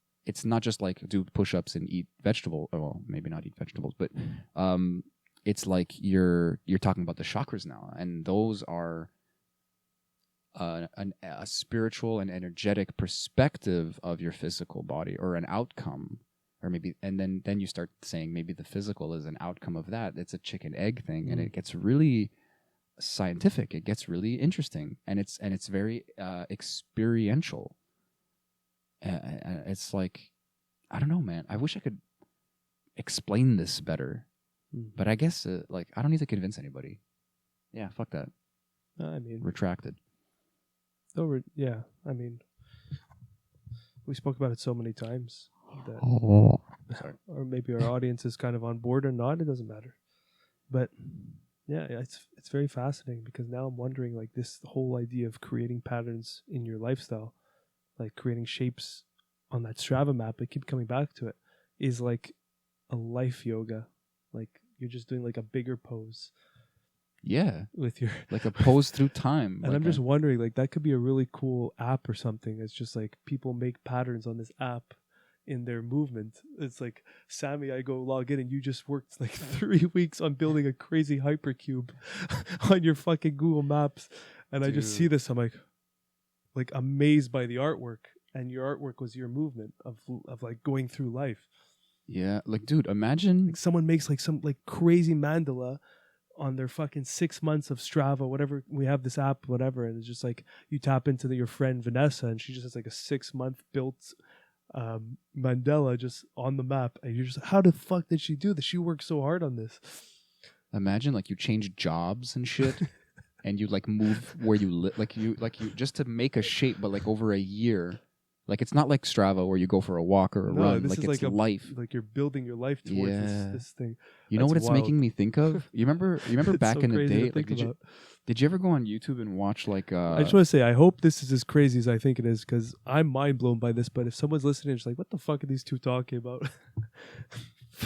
not just like do push-ups and eat vegetables. Well, maybe not eat vegetables, but it's like you're talking about the chakras now, and those are a spiritual and energetic perspective of your physical body, or an outcome. Or maybe, and then you start saying maybe the physical is an outcome of that. It's a chicken egg thing, and it gets really scientific. It gets really interesting, and it's very experiential. It's like, I don't know, man. I wish I could explain this better, but I guess like I don't need to convince anybody. Yeah, fuck that. I mean, retracted. Yeah, I mean, we spoke about it so many times. That, Sorry. Or maybe our audience is kind of on board or not. It doesn't matter. But yeah, it's very fascinating, because now I'm wondering, like, this whole idea of creating patterns in your lifestyle, like creating shapes on that Strava map. I keep coming back to it. Is like a life yoga. Like you're just doing like a bigger pose. Yeah, with your like a pose through time. And like I'm just wondering, like, that could be a really cool app or something. It's just like people make patterns on this app in their movement. It's like, Sami, I go log in and you just worked like 3 weeks on building a crazy hypercube on your fucking Google Maps. And I just see this, I'm like amazed by the artwork. And your artwork was your movement of like going through life. Yeah, like, dude, imagine like someone makes like some like crazy mandala on their fucking 6 months of Strava, whatever. We have this app, whatever, and it's just like you tap into your friend Vanessa, and she just has like a 6 month built mandala just on the map, and you're just, how the fuck did she do this? She worked so hard on this. Imagine like you change jobs and shit, and you like move where you live, like you just to make a shape, but like over a year. Like, it's not like Strava where you go for a walk or a run. This like, is it's like life. Like you're building your life towards this thing. You know what it's wild. making me think of? You remember back so in the day? Like, did you ever go on YouTube and watch like? I just want to say, I hope this is as crazy as I think it is, because I'm mind blown by this. But if someone's listening, it's like, what the fuck are these two talking about?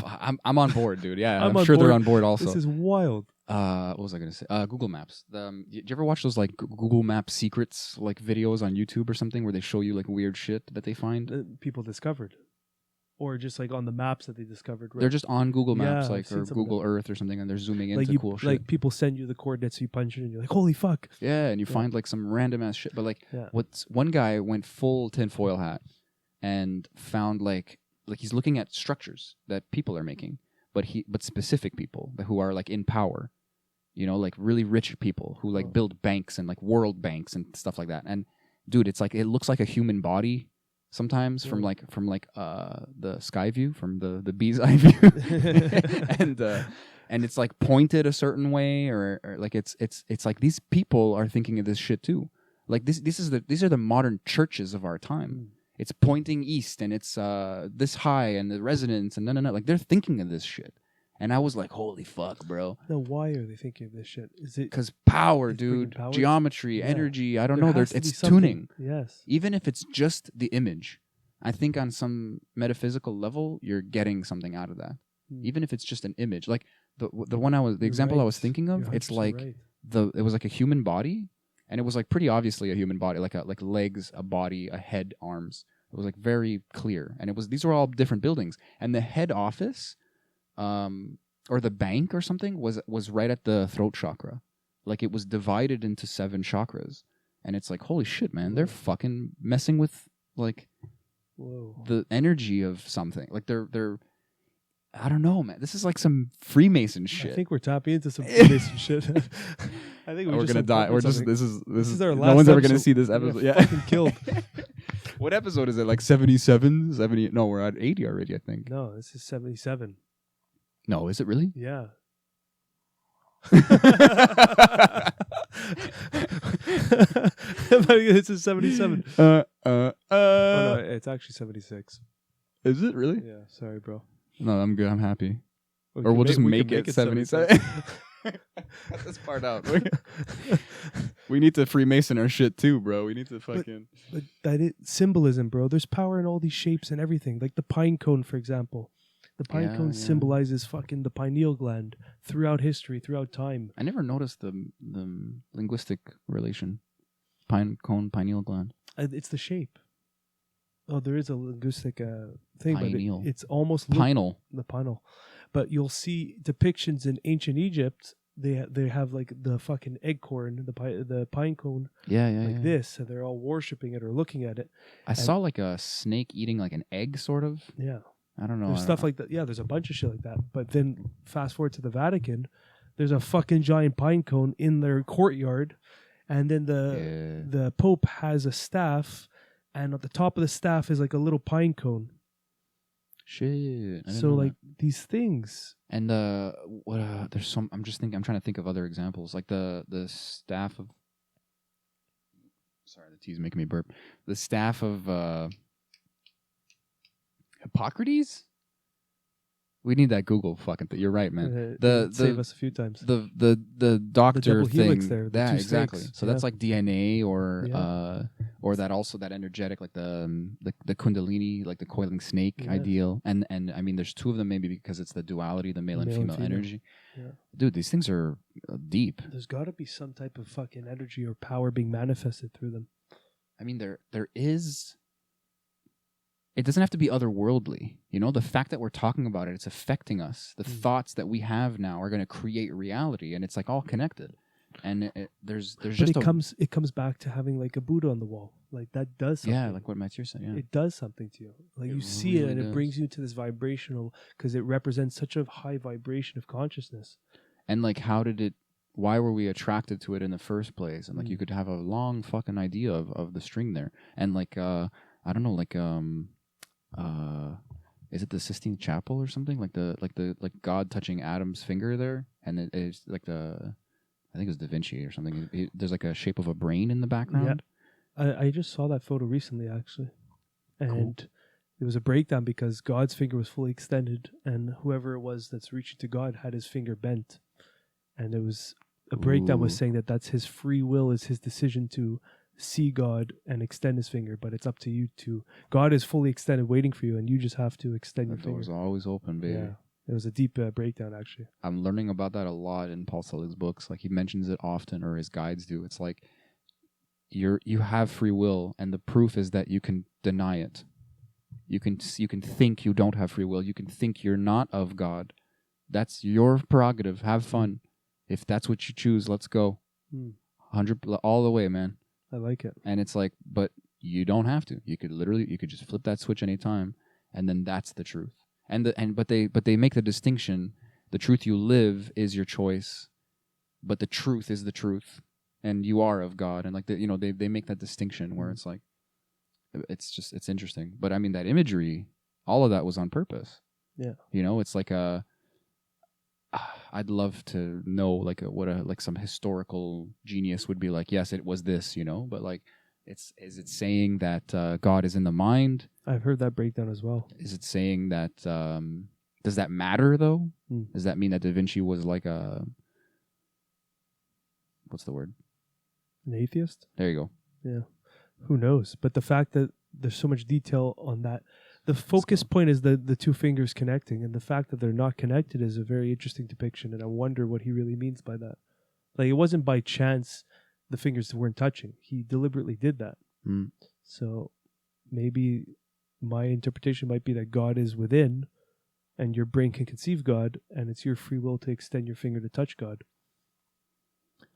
I'm on board, dude. Yeah, I'm on sure board. they're on board also. This is wild. What was I gonna say? Google Maps. Did you ever watch those like Google Map secrets like videos on YouTube or something where they show you like weird shit that they find? People discovered, or just like on the maps that they discovered. Right? They're just on Google Maps, Yeah, like, or Google Earth or something, and they're zooming into cool shit. Like people send you the coordinates, you punch it, and you're like, holy fuck. Yeah, and you find like some random ass shit. But like, one guy went full tinfoil hat and found like he's looking at structures that people are making, but specific people who are like in power. You know, like really rich people who like build banks and like world banks and stuff like that. And dude, it's like, it looks like a human body sometimes from the sky view, from the bee's eye view, and it's like pointed a certain way, or like it's like these people are thinking of this shit too. Like these are the modern churches of our time. It's pointing east, and it's this high, and the resonance, and no, like they're thinking of this shit. And I was like, holy fuck, bro. Now, why are they thinking of this shit? Is it because power, dude, power? Geometry, energy, I don't know. It's tuning. Yes. Even if it's just the image, I think on some metaphysical level, you're getting something out of that. Even if it's just an image. Like the example I was thinking of, it's like it was like a human body, and it was like pretty obviously a human body, like legs, a body, a head, arms. It was like very clear. And these were all different buildings. And the head office, or the bank or something was right at the throat chakra. Like it was divided into 7 chakras. And it's like, holy shit, man, they're fucking messing with like the energy of something. Like they're I don't know, man. This is like some Freemason shit. I think we're tapping into some Freemason shit. I think we're gonna die. We're just this is our last no one's ever episode. gonna see this episode. Yeah, fucking killed. What episode is it? Like 77, 70? No, we're at 80 already, I think. No, this is 77. No, is it really? Yeah. This is 77. Oh no, it's actually 76. Is it really? Yeah, sorry, bro. No, I'm good. I'm happy. Or we'll just make it 77. Cut this part out. We need to Freemason our shit too, bro. We need to fucking. But that is symbolism, bro. There's power in all these shapes and everything. Like the pine cone, for example. The pine cone symbolizes fucking the pineal gland throughout history, throughout time. I never noticed the linguistic relation. Pine cone, pineal gland. It's the shape. Oh, there is a linguistic thing, Pineal. but it's almost Pinal. the pinal. But you'll see depictions in ancient Egypt. They have like the fucking acorn, the pine cone, like this, and they're all worshiping it or looking at it. I saw like a snake eating like an egg, sort of. Yeah, I don't know. There's stuff like that. Yeah, there's a bunch of shit like that. But then fast forward to the Vatican, there's a fucking giant pine cone in their courtyard, and then the Pope has a staff, and at the top of the staff is like a little pine cone. Shit. So like these things. And there's some. I'm trying to think of other examples, like the staff of. Sorry, the tea's making me burp. The staff of Hippocrates. We need that Google fucking thing. You're right, man. Save us a few times. The doctor double thing. helix there, the two exactly. snakes. So that's like DNA or that also that energetic, like the Kundalini, like the coiling snake ideal. And I mean, there's two of them maybe because it's the duality, the male and female energy. Yeah. Dude, these things are deep. There's got to be some type of fucking energy or power being manifested through them. I mean, there is. It doesn't have to be otherworldly. You know, the fact that we're talking about it, it's affecting us. The thoughts that we have now are going to create reality, and it's like all connected. And there's but just it comes back to having like a Buddha on the wall. Like that does something. Yeah, like what Mathieu said. Yeah, it does something to you. Like you see it, and it brings you to this vibrational, because it represents such a high vibration of consciousness. And like, why were we attracted to it in the first place? And like, you could have a long fucking idea of the string there. And like, I don't know, like is it the Sistine Chapel or something? Like God touching Adam's finger there, and it's like I think it was Da Vinci or something. There's like a shape of a brain in the background. Yeah. I just saw that photo recently, actually, and it was a breakdown because God's finger was fully extended, and whoever it was that's reaching to God had his finger bent, and it was a breakdown was saying that that's his free will, is his decision to see God and extend his finger, but it's up to you to. God is fully extended, waiting for you, and you just have to extend your finger. The door's always open, baby. Yeah, it was a deep breakdown, actually. I'm learning about that a lot in Paul Selig's books. Like he mentions it often, or his guides do. It's like you have free will, and the proof is that you can deny it. You can think you don't have free will. You can think you're not of God. That's your prerogative. Have fun. If that's what you choose, let's go. 100 all the way, man. I like it. And it's like, but you don't have to. You could just flip that switch anytime, and then that's the truth. But they make the distinction. The truth you live is your choice, but the truth is the truth, and you are of God. And like they make that distinction where it's like, it's interesting. But I mean, that imagery, all of that was on purpose. Yeah. You know, it's like I'd love to know what some historical genius would be like. Yes, it was this, but like, is it saying that God is in the mind? I've heard that breakdown as well. Is it saying that does that matter though? Does that mean that Da Vinci was like what's the word? An atheist? There you go. Yeah. Who knows? But the fact that there's so much detail on that. The focus point is the two fingers connecting, and the fact that they're not connected is a very interesting depiction, and I wonder what he really means by that. Like, it wasn't by chance the fingers weren't touching. He deliberately did that. So maybe my interpretation might be that God is within, and your brain can conceive God, and it's your free will to extend your finger to touch God.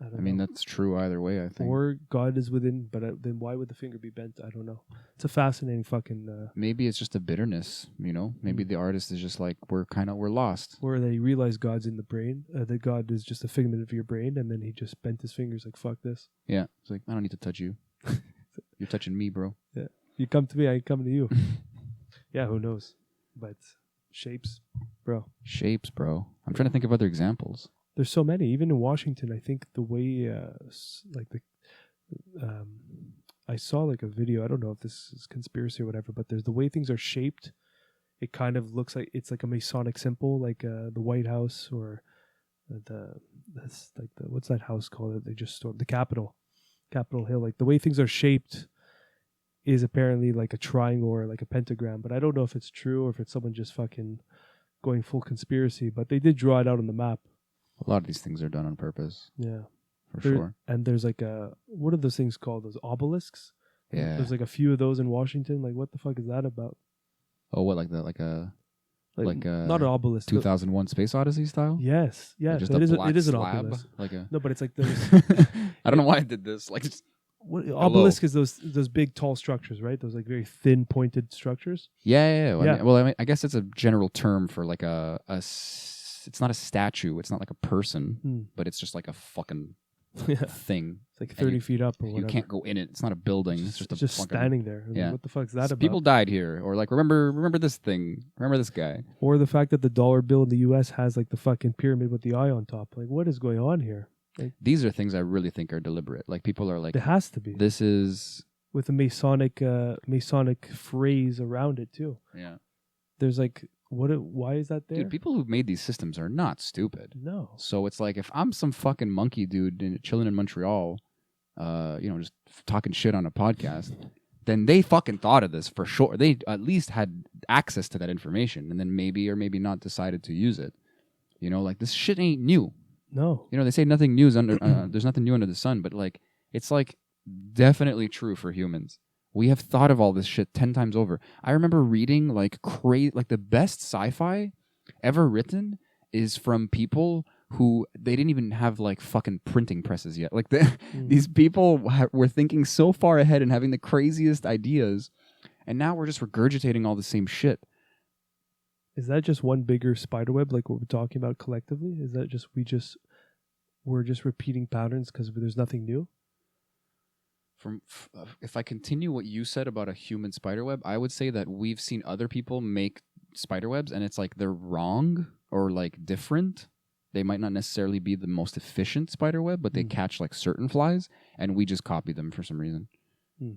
I mean, that's true either way, I think. Or God is within, but then why would the finger be bent? I don't know. It's a fascinating fucking... maybe it's just a bitterness, Maybe the artist is just like, we're lost. Or they realize God's in the brain, that God is just a figment of your brain, and then he just bent his fingers like, fuck this. Yeah, it's like, I don't need to touch you. You're touching me, bro. Yeah, you come to me, I come to you. Yeah, who knows? But shapes, bro. Shapes, bro. I'm trying to think of other examples. There's so many. Even in Washington, I think the way, I saw like a video. I don't know if this is conspiracy or whatever, but there's the way things are shaped. It kind of looks like it's like a Masonic symbol, like the White House or That's like what's that house called that they just stormed? The Capitol Hill. Like the way things are shaped is apparently like a triangle or like a pentagram, but I don't know if it's true or if it's someone just fucking going full conspiracy. But they did draw it out on the map. A lot of these things are done on purpose, Yeah, for sure. And there's like what are those things called? Those obelisks. Yeah. There's like a few of those in Washington. Like what the fuck is that about? Oh, what, like like a not an obelisk. 2001 Space Odyssey style? Yes, Like yes. just It a is. black It is an slab, obelisk. like a. No, but it's like those. I don't know why I did this. Like, Obelisk is those big tall structures, right? Those like very thin pointed structures. yeah. Yeah. Well, I mean, I guess it's a general term for like it's not a statue. It's not like a person, but it's just like a fucking Yeah, thing. it's like 30 feet up or You whatever. can't go in it. It's not a building. It's just a just fucking, standing there. Yeah. What the fuck's that about? People died here, or like remember this thing. Remember this guy. Or the fact that the dollar bill in the U.S. has like the fucking pyramid with the eye on top. Like, what is going on here? These are things I really think are deliberate. Like people are like, It has to be this is with a Masonic phrase around it too. yeah. There's like, why is that there? Dude, people who made these systems are not stupid. No. So it's like if I'm some fucking monkey dude chilling in Montreal, just talking shit on a podcast, then they fucking thought of this for sure. They at least had access to that information, and then maybe or maybe not decided to use it. You know, like this shit ain't new. No. You know, they say nothing new is under. There's nothing new under the sun, but like it's like definitely true for humans. We have thought of all this shit 10 times over. I remember reading like the best sci-fi ever written is from people who they didn't even have like fucking printing presses yet. Like these people were thinking so far ahead and having the craziest ideas, and now we're just regurgitating all the same shit. Is that just one bigger spider web like what we're talking about collectively? Is that just we're just repeating patterns because there's nothing new? If I continue what you said about a human spiderweb, I would say that we've seen other people make spiderwebs and it's like they're wrong or like different. They might not necessarily be the most efficient spiderweb, but they catch like certain flies and we just copy them for some reason.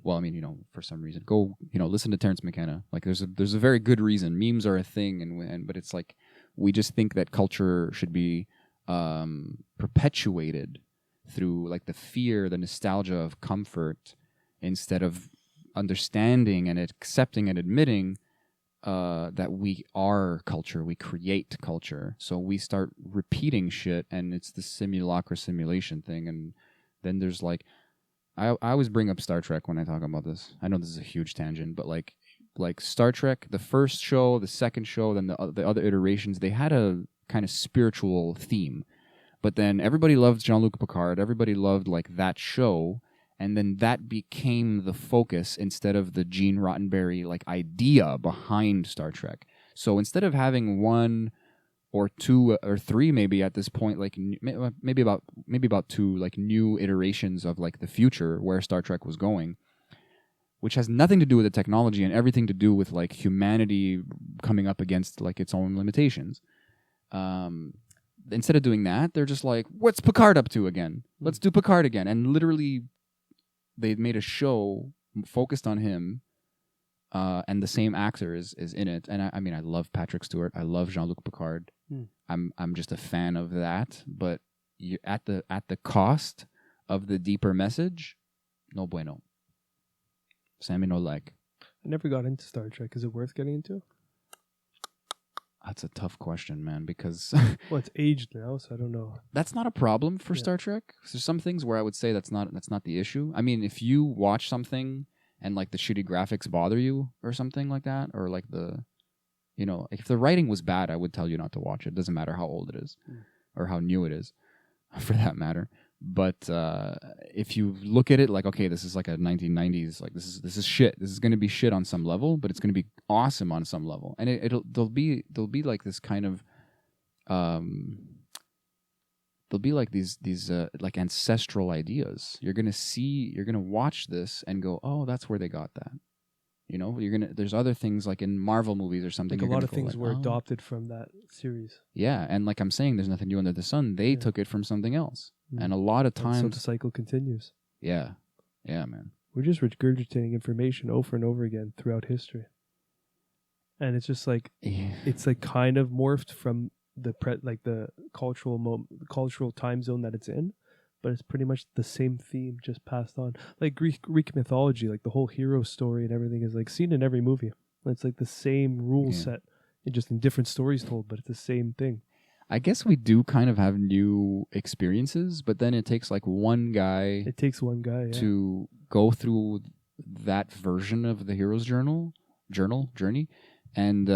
Well, I mean, for some reason, go, listen to Terrence McKenna. Like, there's a very good reason. Memes are a thing, but it's like we just think that culture should be perpetuated through like the fear, the nostalgia of comfort, instead of understanding and accepting and admitting that we are culture, we create culture. So we start repeating shit, and it's the simulation thing, and then there's like. I always bring up Star Trek when I talk about this. I know this is a huge tangent, but like Star Trek, the first show, the second show, then the other iterations, they had a kind of spiritual theme. But then everybody loved Jean-Luc Picard. Everybody loved like that show, and then that became the focus instead of the Gene Roddenberry like idea behind Star Trek. So instead of having one or two or three maybe at this point, like maybe about two like new iterations of like the future where Star Trek was going, which has nothing to do with the technology and everything to do with like humanity coming up against like its own limitations. Instead of doing that, they're just like, what's Picard up to again? Let's do Picard again. And literally they made a show focused on him. And the same actor is in it, and I mean I love Patrick Stewart, I love Jean-Luc Picard. I'm just a fan of that, but at the cost of the deeper message, no bueno. Sammy no like. I never got into Star Trek. Is it worth getting into? That's a tough question, man, because well, it's aged now, so I don't know. That's not a problem for Star Trek. There's some things where I would say that's not the issue. I mean, if you watch something and like the shitty graphics bother you or something like that, or like if the writing was bad, I would tell you not to watch it. It doesn't matter how old it is or how new it is, for that matter. But if you look at it like, okay, this is like a 1990s, like this is shit. This is going to be shit on some level, but it's going to be awesome on some level, and there'll be like this kind of there'll be like these like ancestral ideas. You're gonna watch this and go, oh, that's where they got that. There's other things like in Marvel movies or something. Like a lot of things were adopted from that series. Yeah, and like I'm saying, there's nothing new under the sun. They took it from something else, and a lot of times, so the cycle continues. Yeah, man. We're just regurgitating information over and over again throughout history, and it's just like it's like kind of morphed from the cultural time zone that it's in, but it's pretty much the same theme just passed on. Like Greek mythology, like the whole hero story and everything is like seen in every movie. It's like the same rule set, and just in different stories told, but it's the same thing. I guess we do kind of have new experiences, but then it takes like one guy. It takes one guy to go through that version of the hero's journey, and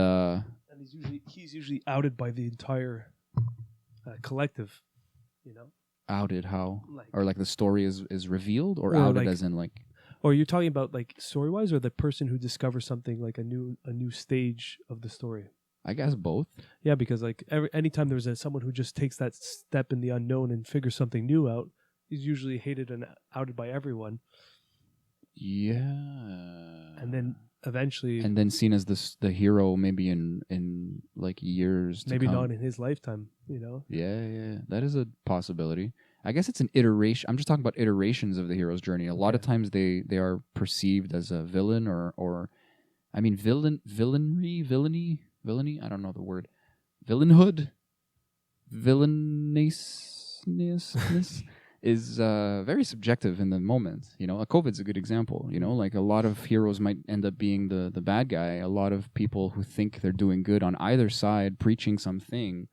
he's usually outed by the entire collective, you know. Outed how? Like, or like the story is revealed, or outed like, as in like. Or you're talking about like story wise, or the person who discovers something like a new stage of the story. I guess both. Yeah, because like anytime there's someone who just takes that step in the unknown and figures something new out, he's usually hated and outed by everyone. Yeah. And then eventually, and then seen as the hero, maybe in like years. Maybe to come. not in his lifetime. You know. Yeah, that is a possibility. I guess it's an iteration. I'm just talking about iterations of the hero's journey. A lot of times they are perceived as a villain or I mean villainy. I don't know the word. Villainhood, villainousness is very subjective in the moment. You know, COVID's a good example. You know, like a lot of heroes might end up being the bad guy. A lot of people who think they're doing good on either side, preaching something,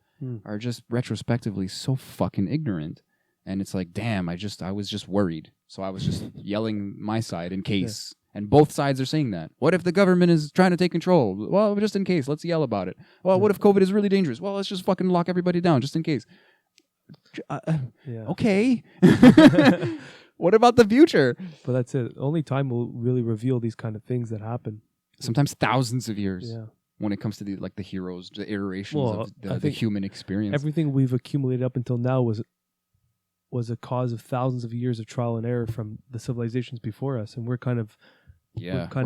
are just retrospectively so fucking ignorant. And it's like, damn, I was just worried. So I was just yelling my side in case. And both sides are saying that. What if the government is trying to take control? Well, just in case. Let's yell about it. Well, what if COVID is really dangerous? Well, let's just fucking lock everybody down just in case. Okay. What about the future? But that's it. Only time will really reveal these kind of things that happen. Sometimes thousands of years. Yeah. When it comes to the heroes, the iterations of the human experience. Everything we've accumulated up until now was a cause of thousands of years of trial and error from the civilizations before us, and we're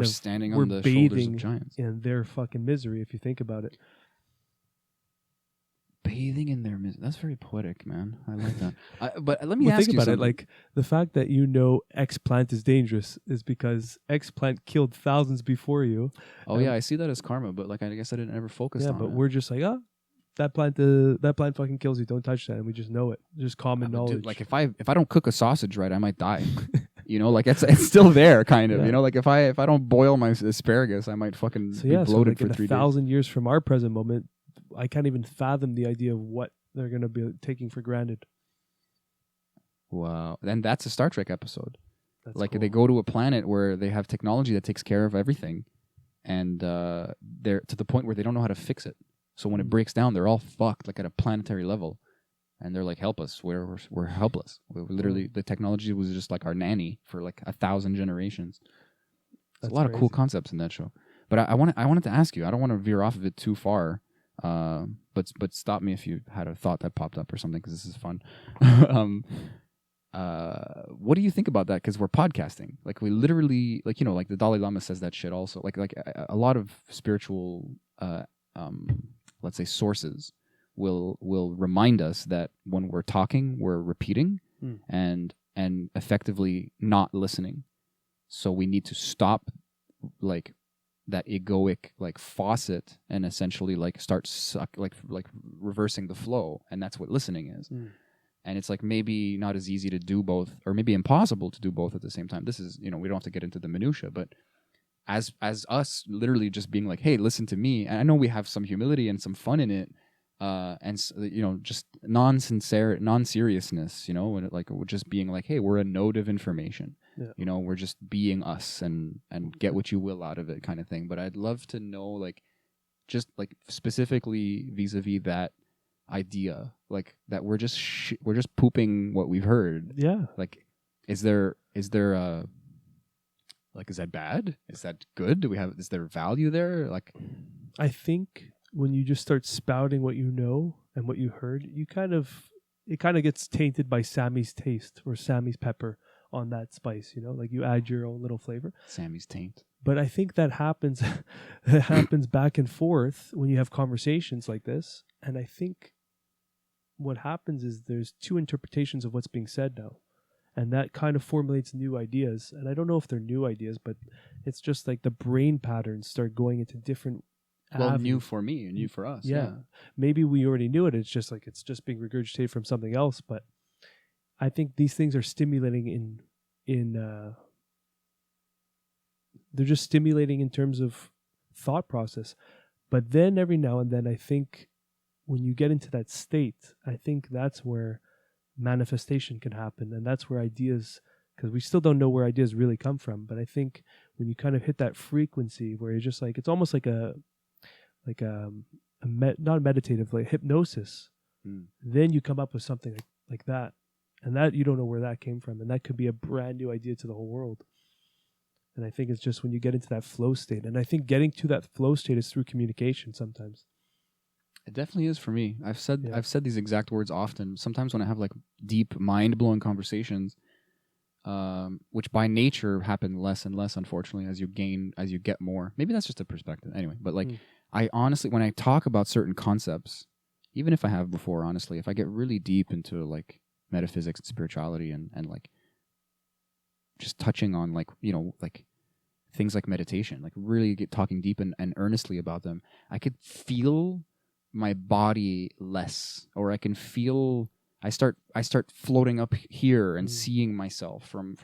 standing on the shoulders of giants in their fucking misery. If you think about it, bathing in their misery. That's very poetic, man. I like that. But let me ask you think about something. it. Like the fact that X plant is dangerous is because X plant killed thousands before you. Oh yeah, I see that as karma, but like I guess I didn't ever focus on it. Yeah, but we're just like, that plant fucking kills you. Don't touch that, and we just know it. Just common knowledge. Dude, like if I don't cook a sausage right, I might die. You know, like it's still there, kind of. Yeah. You know, like if I don't boil my asparagus, I might fucking be bloated for 3 days. 1,000 years from our present moment, I can't even fathom the idea of what they're going to be taking for granted. Wow, and that's a Star Trek episode. That's like cool. They go to a planet where they have technology that takes care of everything, and they're to the point where they don't know how to fix it. So when it breaks down, they're all fucked, like at a planetary level. And they're like, help us. We're helpless. We're literally, the technology was just like our nanny for like 1,000 generations. There's a lot of cool concepts in that show. But I wanted to ask you, I don't want to veer off of it too far, but stop me if you had a thought that popped up or something, because this is fun. What do you think about that? Because we're podcasting. Like we literally, like, you know, like the Dalai Lama says that shit also. Like a lot of spiritual, let's say sources will remind us that when we're talking, we're repeating and effectively not listening. So we need to stop like that egoic like faucet and essentially like start like reversing the flow, and that's what listening is. And it's like maybe not as easy to do both, or maybe impossible to do both at the same time. This is, you know, we don't have to get into the minutia, but as us literally just being like, hey, listen to me. And I know we have some humility and some fun in it, and you know, just non-seriousness, you know, and like we're just being like, hey, we're a node of information. Yeah. You know, we're just being us and get what you will out of it kind of thing. But I'd love to know, like, just like specifically vis-a-vis that idea, like that we're just pooping what we've heard. Yeah. Like, is there like, is that bad? Is that good? Is there value there? Like, I think when you just start spouting what you know and what you heard, it kind of gets tainted by Sammy's taste or Sammy's pepper on that spice, you know, like you add your own little flavor. Sammy's taint. But I think that happens it happens back and forth when you have conversations like this. And I think what happens is there's two interpretations of what's being said now. And that kind of formulates new ideas. And I don't know if they're new ideas, but it's just like the brain patterns start going into different Well, new avenues. for me and new for us. Yeah. Maybe we already knew it. It's just like it's just being regurgitated from something else. But I think these things are stimulating in they're just stimulating in terms of thought process. But then every now and then I think when you get into that state, I think that's where manifestation can happen, and that's where ideas, because we still don't know where ideas really come from, but I think when you kind of hit that frequency where you're just like, it's almost like not meditative, like hypnosis, then you come up with something like that, and that you don't know where that came from, and that could be a brand new idea to the whole world. And I think it's just when you get into that flow state, and I think getting to that flow state is through communication sometimes. It definitely is for me. I've said these exact words often. Sometimes when I have like deep, mind-blowing conversations, which by nature happen less and less, unfortunately, as you get more. Maybe that's just a perspective. Anyway, but like I honestly, when I talk about certain concepts, even if I have before, honestly, if I get really deep into like metaphysics and spirituality and like just touching on like, you know, like things like meditation, like really talking deep and earnestly about them, I could feel my body less, or I can feel I start floating up here and seeing myself from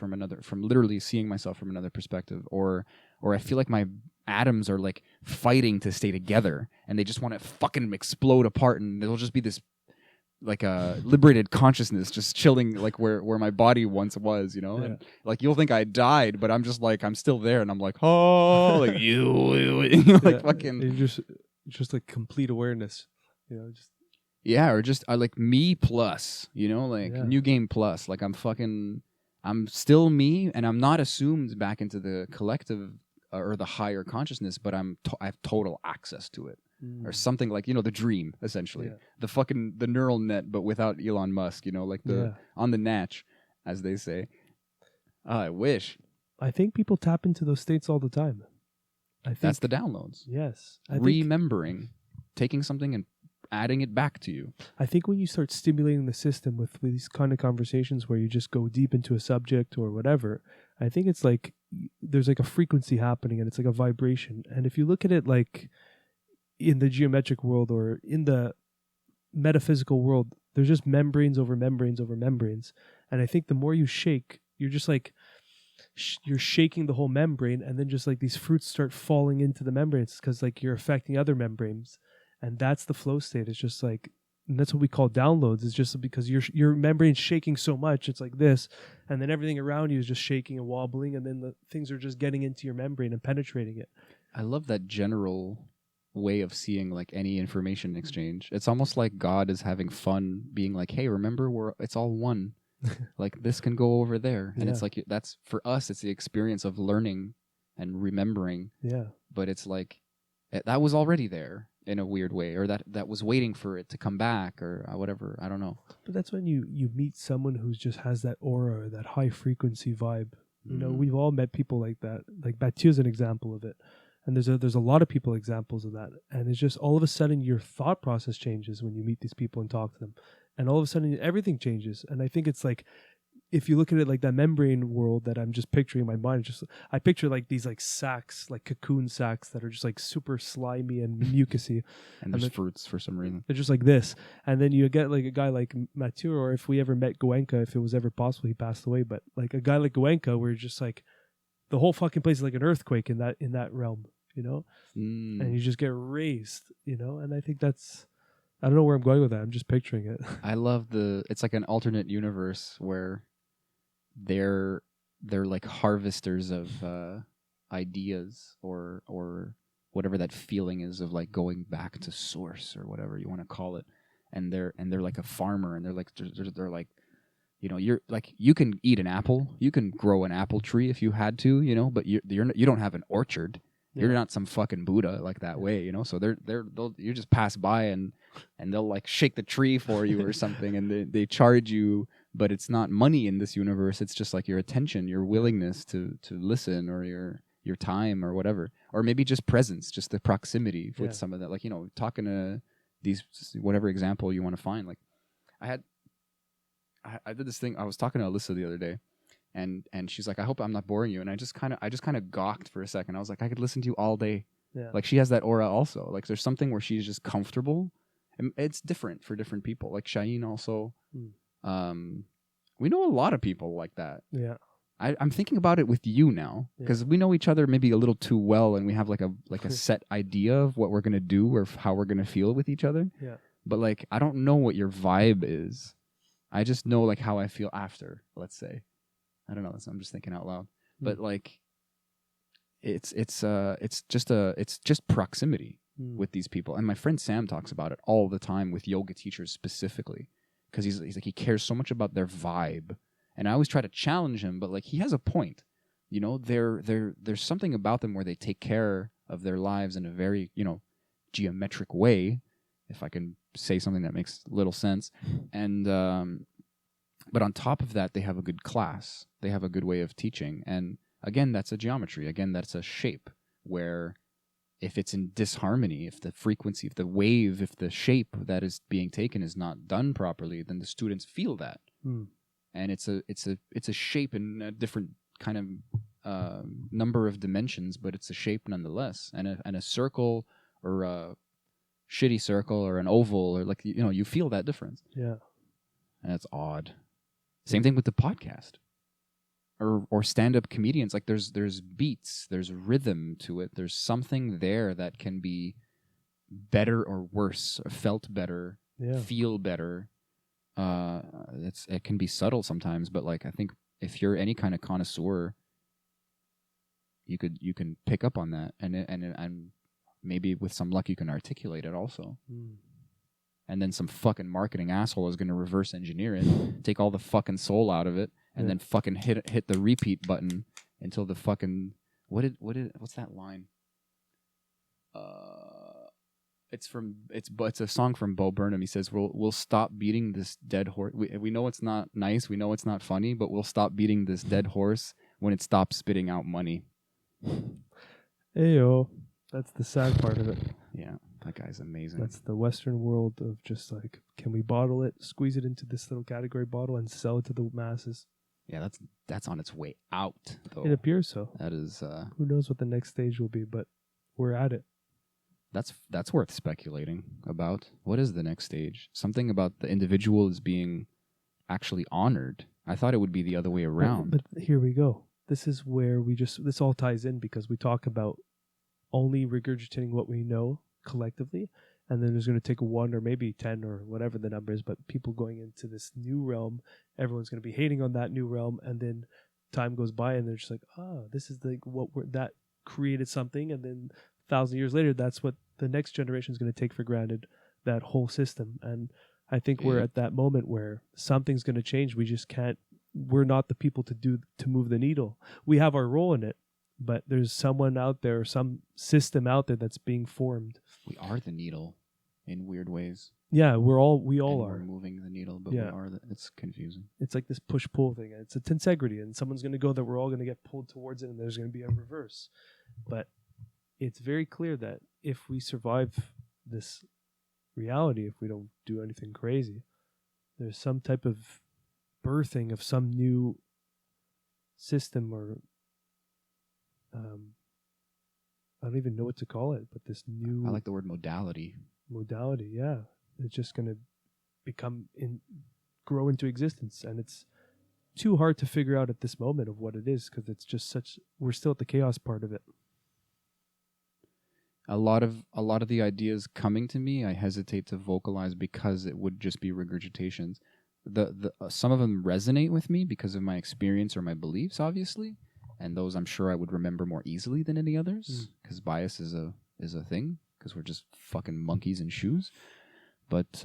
literally seeing myself from another perspective, or I feel like my atoms are like fighting to stay together and they just want to fucking explode apart, and it'll just be this like a liberated consciousness just chilling like where my body once was, you know. Yeah. And like you'll think I died, but I'm just like I'm still there, and I'm like, oh, like you like fucking You're just like complete awareness, you know, just yeah, or just I like me plus, you know, like new game plus, like I'm still me, and I'm not assumed back into the collective or the higher consciousness, but I have total access to it. Or something like, you know, the dream, essentially. The neural net, but without Elon Musk, you know, like on the natch, as they say. I wish. I think people tap into those states all the time. I think that's the downloads. Yes. Remembering, taking something and adding it back to you. I think when you start stimulating the system with these kind of conversations where you just go deep into a subject or whatever, I think it's like there's like a frequency happening, and it's like a vibration. And if you look at it like in the geometric world or in the metaphysical world, there's just membranes over membranes over membranes. And I think the more you shake, you're just like, you're shaking the whole membrane, and then just like these fruits start falling into the membranes because like you're affecting other membranes. And that's the flow state. It's just like, and that's what we call downloads. It's just because your membrane's shaking so much, it's like this, and then everything around you is just shaking and wobbling, and then the things are just getting into your membrane and penetrating it. I love that general way of seeing like any information exchange. It's almost like God is having fun being like, hey, remember it's all one. Like this can go over there. And it's like, that's for us, it's the experience of learning and remembering. Yeah. But it's like, that was already there in a weird way, or that was waiting for it to come back or whatever. I don't know. But that's when you meet someone who just has that aura, or that high frequency vibe. You know, we've all met people like that. Like Mathieu is an example of it. And there's a lot of people examples of that. And it's just all of a sudden your thought process changes when you meet these people and talk to them. And all of a sudden everything changes. And I think it's like, if you look at it like that membrane world that I'm just picturing in my mind, I picture like these like sacs, like cocoon sacs that are just like super slimy and mucusy. And there's fruits for some reason. They're just like this. And then you get like a guy like Mathieu, or if we ever met Goenka, if it was ever possible, he passed away, but like a guy like Goenka, where you're just like, the whole fucking place is like an earthquake in that realm, you know? And you just get raised, you know? And I think that's, I don't know where I'm going with that. I'm just picturing it. I love it's like an alternate universe where they're like harvesters of ideas or whatever that feeling is of like going back to source or whatever you want to call it. And they're like a farmer, and they're like, you know, you're like, you can eat an apple, you can grow an apple tree if you had to, you know, but you don't have an orchard. Yeah. You're not some fucking Buddha like that way, you know. So they'll you just pass by and they'll like shake the tree for you or something, and they charge you, but it's not money in this universe. It's just like your attention, your willingness to listen, or your time or whatever, or maybe just presence, just the proximity with some of that. Like, you know, talking to these, whatever example you want to find. Like I did this thing. I was talking to Alyssa the other day, and she's like, I hope I'm not boring you. And I just kind of gawked for a second. I was like, I could listen to you all day. Yeah. Like she has that aura also. Like there's something where she's just comfortable. And it's different for different people. Like Shaheen also. We know a lot of people like that. Yeah. I'm thinking about it with you now because we know each other maybe a little too well, and we have like a set idea of what we're gonna do or how we're gonna feel with each other. Yeah. But like I don't know what your vibe is. I just know like how I feel after. Let's say, I don't know. I'm just thinking out loud. But like, it's just proximity with these people. And my friend Sam talks about it all the time with yoga teachers specifically, because he's like he cares so much about their vibe. And I always try to challenge him, but like he has a point. You know, there's something about them where they take care of their lives in a very, geometric way, if I can say something that makes little sense. And but on top of that, they have a good class. They have a good way of teaching. And again, that's a geometry. Again, that's a shape where if it's in disharmony, if the frequency, if the wave, if the shape that is being taken is not done properly, then the students feel that. And it's a shape in a different kind of number of dimensions, but it's a shape nonetheless. And a circle or a shitty circle or an oval or like you feel that difference. Yeah, and it's odd. Same thing with the podcast or stand-up comedians. Like there's beats, there's rhythm to it. There's something there that can be better or worse, or felt better, feel better. It can be subtle sometimes, but like I think if you're any kind of connoisseur, you can pick up on that, and maybe with some luck you can articulate it also. And then some fucking marketing asshole is going to reverse engineer it, take all the fucking soul out of it, and then fucking hit the repeat button until the fucking what's that line? It's a song from Bo Burnham. He says, "We'll stop beating this dead horse. We know it's not nice. We know it's not funny, but we'll stop beating this dead horse when it stops spitting out money." Ayo, that's the sad part of it. Yeah, that guy's amazing. That's the Western world of just like, can we bottle it, squeeze it into this little category bottle, and sell it to the masses? Yeah, that's on its way out, though. It appears so. That is. Who knows what the next stage will be, but we're at it. That's worth speculating about. What is the next stage? Something about the individual is being actually honored. I thought it would be the other way around. But here we go. This is where this all ties in, because we talk about only regurgitating what we know collectively, and then there's going to take 1 or maybe 10 or whatever the number is, but people going into this new realm, everyone's going to be hating on that new realm, and then time goes by and they're just like, this is that created something, and then 1,000 years later, that's what the next generation is going to take for granted, that whole system. And I think we're at that moment where something's going to change. We just can't. We're not the people to move the needle. We have our role in it, but there's someone out there, some system out there that's being formed. We are the needle, in weird ways. Yeah, we all We're are moving the needle, but we are. It's confusing. It's like this push-pull thing. It's a tensegrity, and someone's going to go that we're all going to get pulled towards it, and there's going to be a reverse. But it's very clear that if we survive this reality, if we don't do anything crazy, there's some type of birthing of some new system, or I don't even know what to call it, but this new... I like the word modality. Modality, yeah. It's just going to grow into existence, and it's too hard to figure out at this moment of what it is, because it's just we're still at the chaos part of it. A lot of the ideas coming to me, I hesitate to vocalize because it would just be regurgitations. Some of them resonate with me because of my experience or my beliefs, obviously, and those I'm sure I would remember more easily than any others, because bias is a thing, because we're just fucking monkeys in shoes. But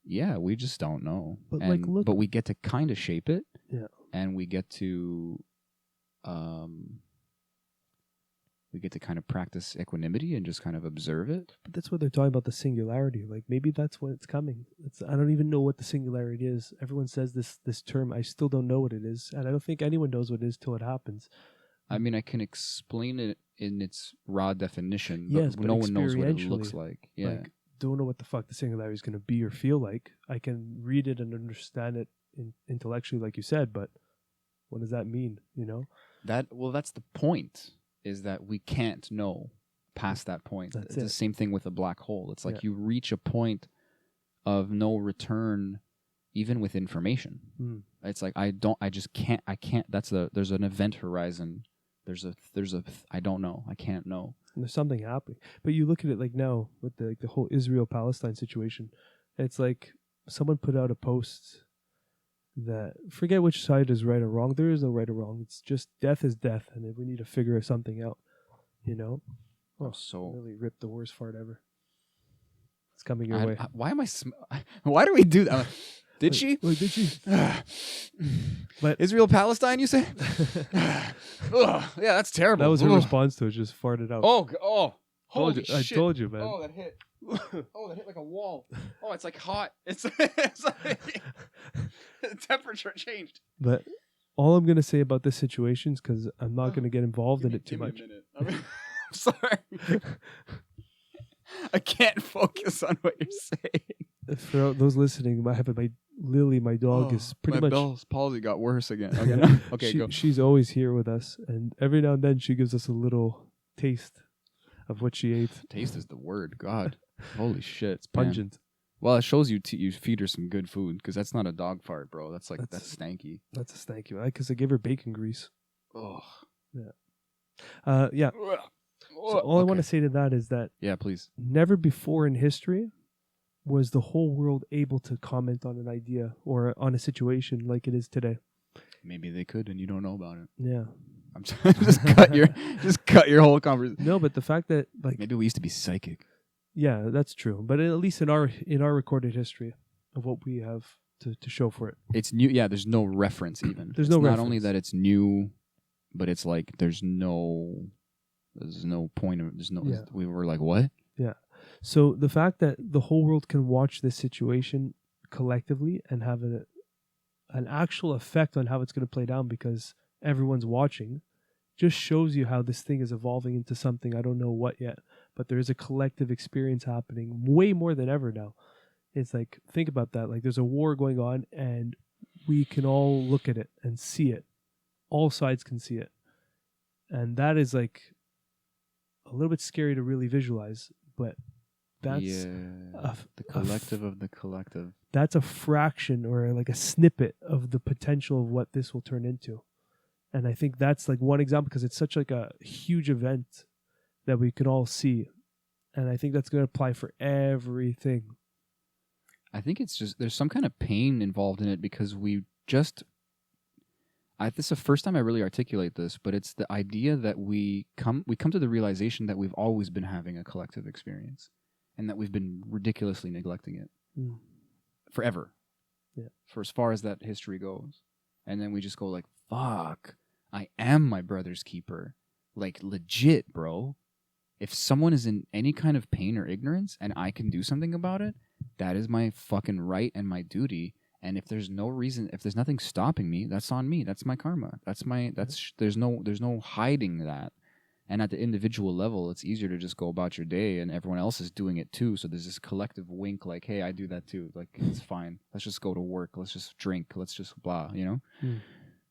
yeah, we just don't know. But we get to kind of shape it, and we get to kind of practice equanimity and just kind of observe it. But that's what they're talking about, the singularity. Like, maybe that's when it's coming. I don't even know what the singularity is. Everyone says this term. I still don't know what it is. And I don't think anyone knows what it is till it happens. I mean, I can explain it in its raw definition, but no one knows what it looks like. Yeah. Like, don't know what the fuck the singularity is going to be or feel like. I can read it and understand it intellectually, like you said, but what does that mean, you know? That's the point. Is that we can't know. past that point. That's It's it. the same thing with a black hole. It's like Yeah. you reach a point of no return, even with information. Mm. It's like I can't. There's an event horizon. I don't know. I can't know. And there's something happening. But you look at it like now with the whole Israel-Palestine situation. It's like someone put out a post that, forget which side is right or wrong. There is no right or wrong. It's just death is death, and we need to figure something out. You know? Oh, So really ripped the worst fart ever. It's coming your way. why am I? Why do we do that? Did she? Wait, did she? But Israel Palestine, you say? Ugh, yeah, that's terrible. that was her Ugh. response to it. Just farted out. Oh, holy Told you, I shit. told you, man. Oh, that hit. Oh, that hit like a wall. Oh, it's like hot. It's like the temperature changed. But all I'm gonna say about this situation is because I'm not gonna get involved in it too much. Give me a minute. I'm sorry. I can't focus on what you're saying. For those listening, my Lily, my dog, is pretty my much. Bell's palsy got worse again. Okay, no. Okay, go. She's always here with us, and every now and then she gives us a little taste of what she ate. Taste is the word. God, holy shit, It's pungent. Well, it shows you you feed her some good food because that's not a dog fart, bro. That's That's- stanky. That's a thank you, because I gave her bacon grease. Oh, Yeah. So all I want to say to that is that Yeah, please. never before in history was the whole world able to comment on an idea or on a situation like it is today. Maybe they could, and you don't know about it. Yeah. I'm just cut your whole conversation. No, but the fact that Maybe we used to be psychic. yeah, that's true. But at least in our recorded history of what we have to show for it. It's new. Yeah, there's no reference even. There's It's no not only reference. that it's new, but it's like there's no point of Yeah. We were like, what? So the fact that the whole world can watch this situation collectively and have an actual effect on how it's going to play down because everyone's watching just shows you how this thing is evolving into something I don't know what yet, but there is a collective experience happening way more than ever now. It's like, think about that. Like there's a war going on and we can all look at it and see it. All sides can see it. And that is like a little bit scary to really visualize, but that's the collective of the collective. that's a fraction or like a snippet of the potential of what this will turn into. And I think that's like one example because it's such like a huge event that we can all see. And I think that's going to apply for everything. I think it's just there's some kind of pain involved in it because we just. This is the first time I really articulate this, but it's the idea that we come to the realization that we've always been having a collective experience, and that we've been ridiculously neglecting it forever. Yeah. For as far as that history goes, and then we just go like, "Fuck, I am my brother's keeper," like legit, bro. If someone is in any kind of pain or ignorance, and I can do something about it, that is my fucking right and my duty. And if there's no reason, if there's nothing stopping me, that's on me. That's my karma. There's no hiding that. And at the individual level, it's easier to just go about your day and everyone else is doing it too. So there's this collective wink like, hey, I do that too. Like, it's fine. Let's just go to work. Let's just drink. Let's just blah, you know?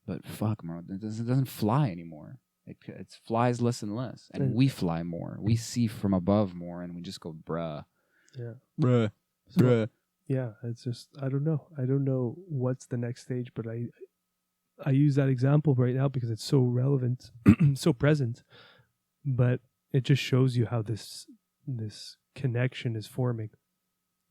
But fuck, bro, it doesn't fly anymore. It flies less and less. And we fly more. We see from above more and we just go, bruh. Yeah. Bruh. So, Bruh. yeah, it's just I don't know. I don't know what's the next stage, but I use that example right now because it's so relevant, so present. But it just shows you how this connection is forming.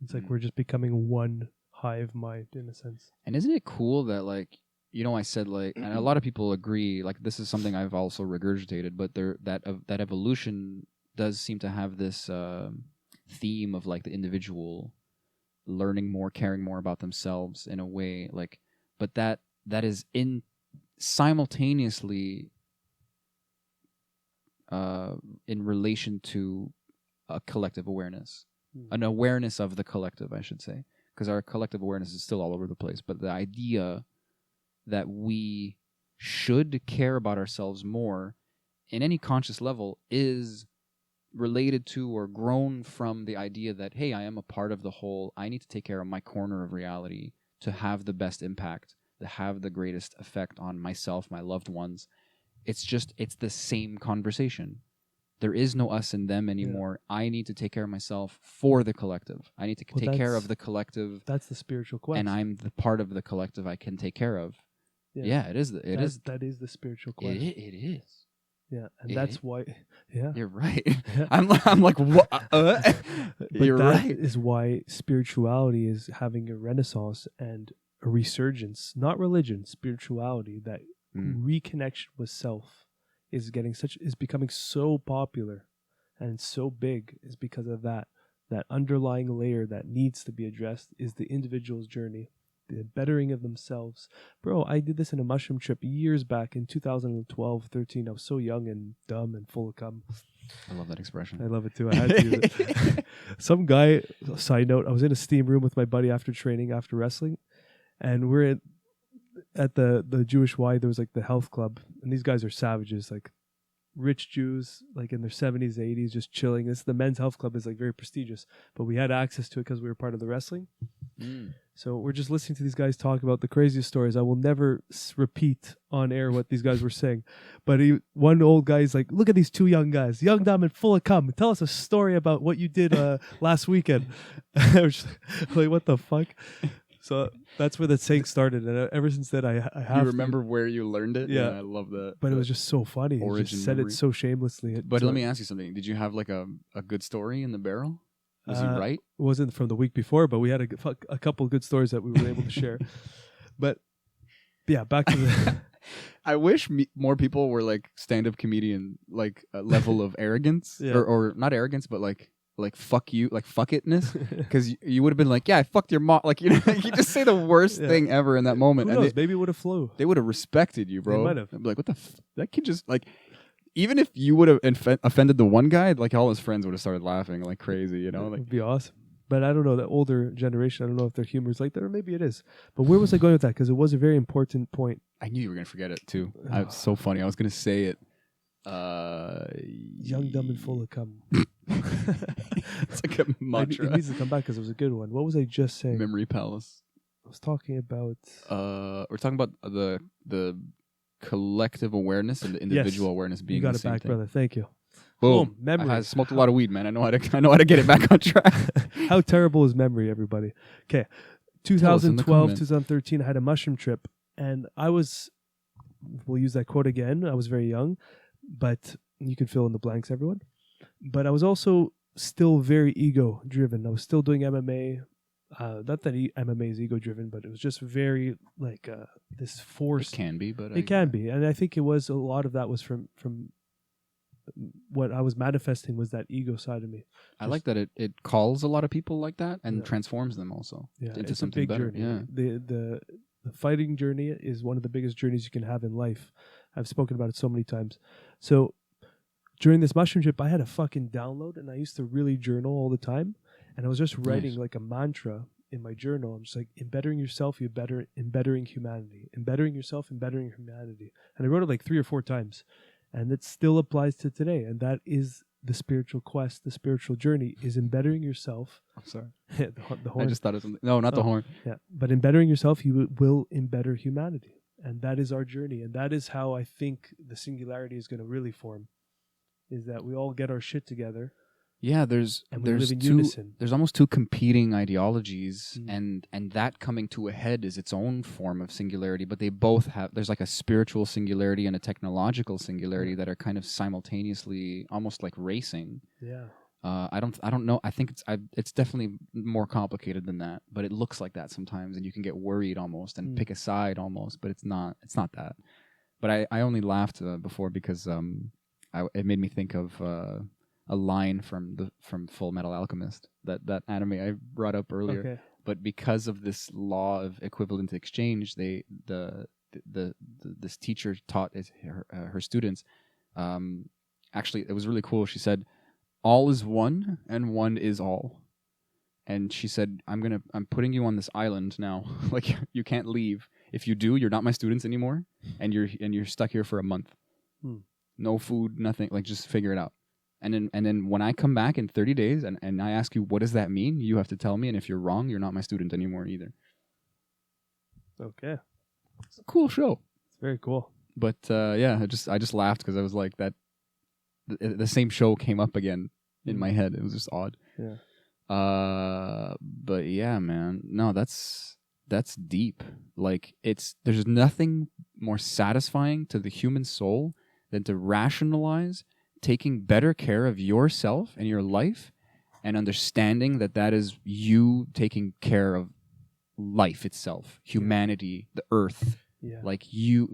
It's like we're just becoming one hive mind in a sense. And isn't it cool that, like, you know, I said, like, and a lot of people agree, like, this is something I've also regurgitated, but that evolution does seem to have this theme of, like, the individual learning more, caring more about themselves in a way, like, but that is in simultaneously in relation to a collective awareness, an awareness of the collective, I should say, because our collective awareness is still all over the place. But the idea that we should care about ourselves more in any conscious level is related to or grown from the idea that, hey, I am a part of the whole. I need to take care of my corner of reality to have the best impact, to have the greatest effect on myself, my loved ones. It's the same conversation. There is no us and them anymore. I need to take care of myself for the collective. I need to take care of the collective. That's the spiritual quest. And I'm the part of the collective I can take care of. Yeah, it is. That is the spiritual quest. It is. Yeah, and that's why. Yeah, you're right. I'm like, what? You're right. That is why spirituality is having a renaissance and a resurgence. Not religion, spirituality. That reconnection with self is becoming so popular and so big is because of that underlying layer that needs to be addressed is the individual's journey, the bettering of themselves. Bro, I did this in a mushroom trip years back in 2012, 13. I was so young and dumb and full of cum. I love that expression. I love it too. I had to use it. Some guy, side note, I was in a steam room with my buddy after training, after wrestling, and we're at the Jewish Y. There was like the health club, and these guys are savages, like rich Jews, like in their 70s, 80s, just chilling. The men's health club is like very prestigious, but we had access to it because we were part of the wrestling. So we're just listening to these guys talk about the craziest stories. I will never repeat on air what these guys were saying. But one old guy's like, look at these two young guys, young, dumb, and full of cum. Tell us a story about what you did last weekend. I was like, what the fuck? So that's where the saying started. And ever since then, I have You remember where you learned it? Yeah. I love that. But it was just so funny. He just said it so shamelessly. But let me ask you something. Did you have like a good story in the barrel? Was he right? It wasn't from the week before, but we had a couple of good stories that we were able to share. But yeah, back to the... I wish more people were like stand-up comedian, like a level of arrogance, or not arrogance, but like fuck you, like fuck itness, because you would have been like, yeah, I fucked your mom, like, you know, you just say the worst thing ever in that moment. Who knows? Maybe it would have flew. They would have respected you, bro. They might have. Like, what the that kid just like. Even if you would have offended the one guy, like all his friends would have started laughing like crazy, you know? Like, it would be awesome. But I don't know, the older generation, I don't know if their humor is like that, or maybe it is. But where was I going with that? Because it was a very important point. I knew you were going to forget it, too. It's so funny. I was going to say it. Young, dumb, and full of cum. It's like a mantra. It needs to come back because it was a good one. What was I just saying? Memory Palace. I was talking about... we're talking about the collective awareness and the individual awareness being you got the it same back, thing. brother. Thank you. Boom. Memory. I smoked a lot of weed, man. I know how to get it back on track. How terrible is memory, everybody? Okay. 2012, 2013, I had a mushroom trip, and we'll use that quote again. I was very young, but you can fill in the blanks, everyone. But I was also still very ego-driven. I was still doing MMA. Not that MMA is ego-driven, but it was just very like this force. It can be, but it can be, and I think it was a lot of that was from what I was manifesting was that ego side of me. I like that it calls a lot of people like that and transforms them also into something better. Journey. Yeah, the fighting journey is one of the biggest journeys you can have in life. I've spoken about it so many times. So during this mushroom trip, I had a fucking download, and I used to really journal all the time. And I was just writing like a mantra in my journal. I'm just like, in bettering yourself, in bettering humanity. In bettering yourself, in bettering humanity. And I wrote it like 3 or 4 times. And it still applies to today. And that is the spiritual quest, the spiritual journey, is in bettering yourself. I'm sorry. the horn. I just thought of something. No, not the horn. Yeah. But in bettering yourself, you will embetter humanity. And that is our journey. And that is how I think the singularity is going to really form. Is that we all get our shit together. Yeah, there's unison. There's almost 2 competing ideologies, and that coming to a head is its own form of singularity. But they both have. There's like a spiritual singularity and a technological singularity that are kind of simultaneously, almost like racing. Yeah. I don't know. I think it's definitely more complicated than that. But it looks like that sometimes, and you can get worried almost and pick a side almost. But it's not. It's not that. But I only laughed before because it made me think of. A line from Full Metal Alchemist, that anime I brought up earlier. Okay. But because of this law of equivalent exchange, this teacher taught her students. Actually, it was really cool. She said, "All is one, and one is all." And she said, "I'm putting you on this island now. Like you can't leave. If you do, you're not my students anymore, and you're stuck here for a month. No food, nothing. Like just figure it out." And then when I come back in 30 days and I ask you, what does that mean? You have to tell me. And if you're wrong, you're not my student anymore either. Okay. It's a cool show. It's very cool. But yeah, I just laughed because I was like, that the same show came up again in my head. It was just odd. Yeah. But yeah, man. No, that's deep. Like there's nothing more satisfying to the human soul than to rationalize taking better care of yourself and your life and understanding that is you taking care of life itself, humanity, the earth. Yeah. Like you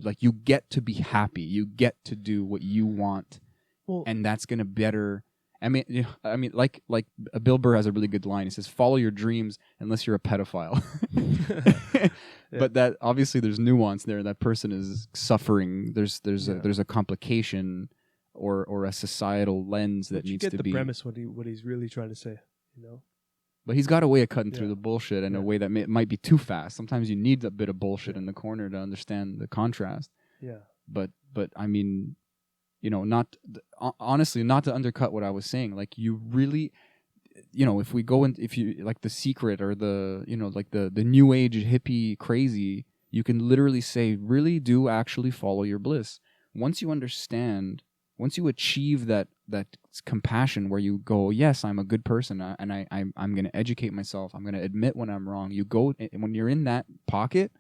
get to be happy. You get to do what you want. Well, and that's going to better like Bill Burr has a really good line. He says, "Follow your dreams unless you're a pedophile." Yeah. But that obviously there's nuance there. That person is suffering. There's a complication or a societal lens that you needs get to the be. premise what he's really trying to say, you know. But he's got a way of cutting through Yeah. the bullshit in a Yeah. way that might be too fast. Sometimes you need a bit of bullshit Yeah. in the corner to understand the contrast. Yeah. But I mean, honestly, not to undercut what I was saying. Like you really, if we go in, if you like The Secret or the like the new age hippie crazy, you can literally say, really do actually follow your bliss. Once you understand, once you achieve that compassion where you go, yes, I'm a good person, and I'm going to educate myself. I'm going to admit when I'm wrong. You go, when you're in that pocket,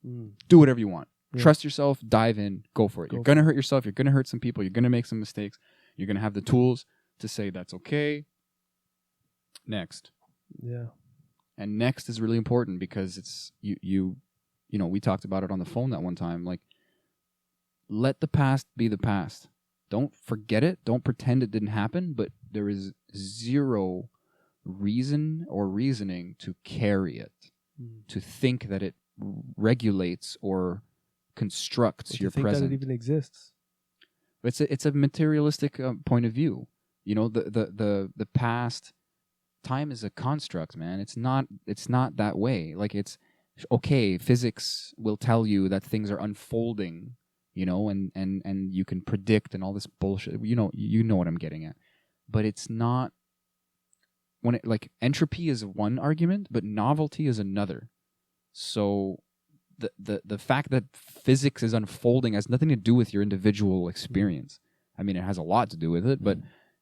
do whatever you want. Yeah. Trust yourself, dive in, go for it. You're going to hurt yourself. You're going to hurt some people. You're going to make some mistakes. You're going to have the tools to say that's okay. Next. Yeah. And next is really important because it's we talked about it on the phone that one time. Like, let the past be the past. Don't forget it. Don't pretend it didn't happen, but there is zero reason or reasoning to carry it, to think that it regulates or constructs your think present. that it even exists. It's a materialistic point of view. The past, time is a construct, man. It's not that way. Like, it's okay. Physics will tell you that things are unfolding, and you can predict and all this bullshit. You know what I'm getting at. But it's not entropy is one argument, but novelty is another. So the fact that physics is unfolding has nothing to do with your individual experience. I mean, it has a lot to do with it, but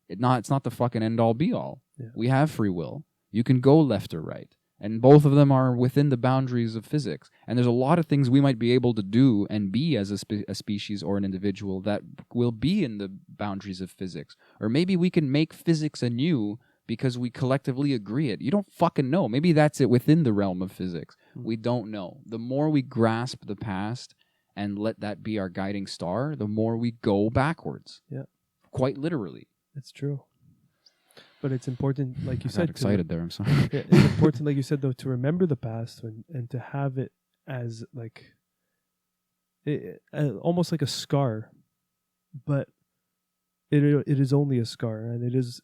it's not the fucking end all be all. Yeah. We have free will. You can go left or right, and both of them are within the boundaries of physics. And there's a lot of things we might be able to do and be as a species or an individual that will be in the boundaries of physics. Or maybe we can make physics anew because we collectively agree it. You don't fucking know. Maybe that's it within the realm of physics. We don't know. The more we grasp the past and let that be our guiding star, the more we go backwards. Yeah. Quite literally. It's true. But it's important, like you I said. got excited there. I'm sorry. Yeah, it's important, like you said, though, to remember the past and to have it as almost like a scar. But it is only a scar, and it is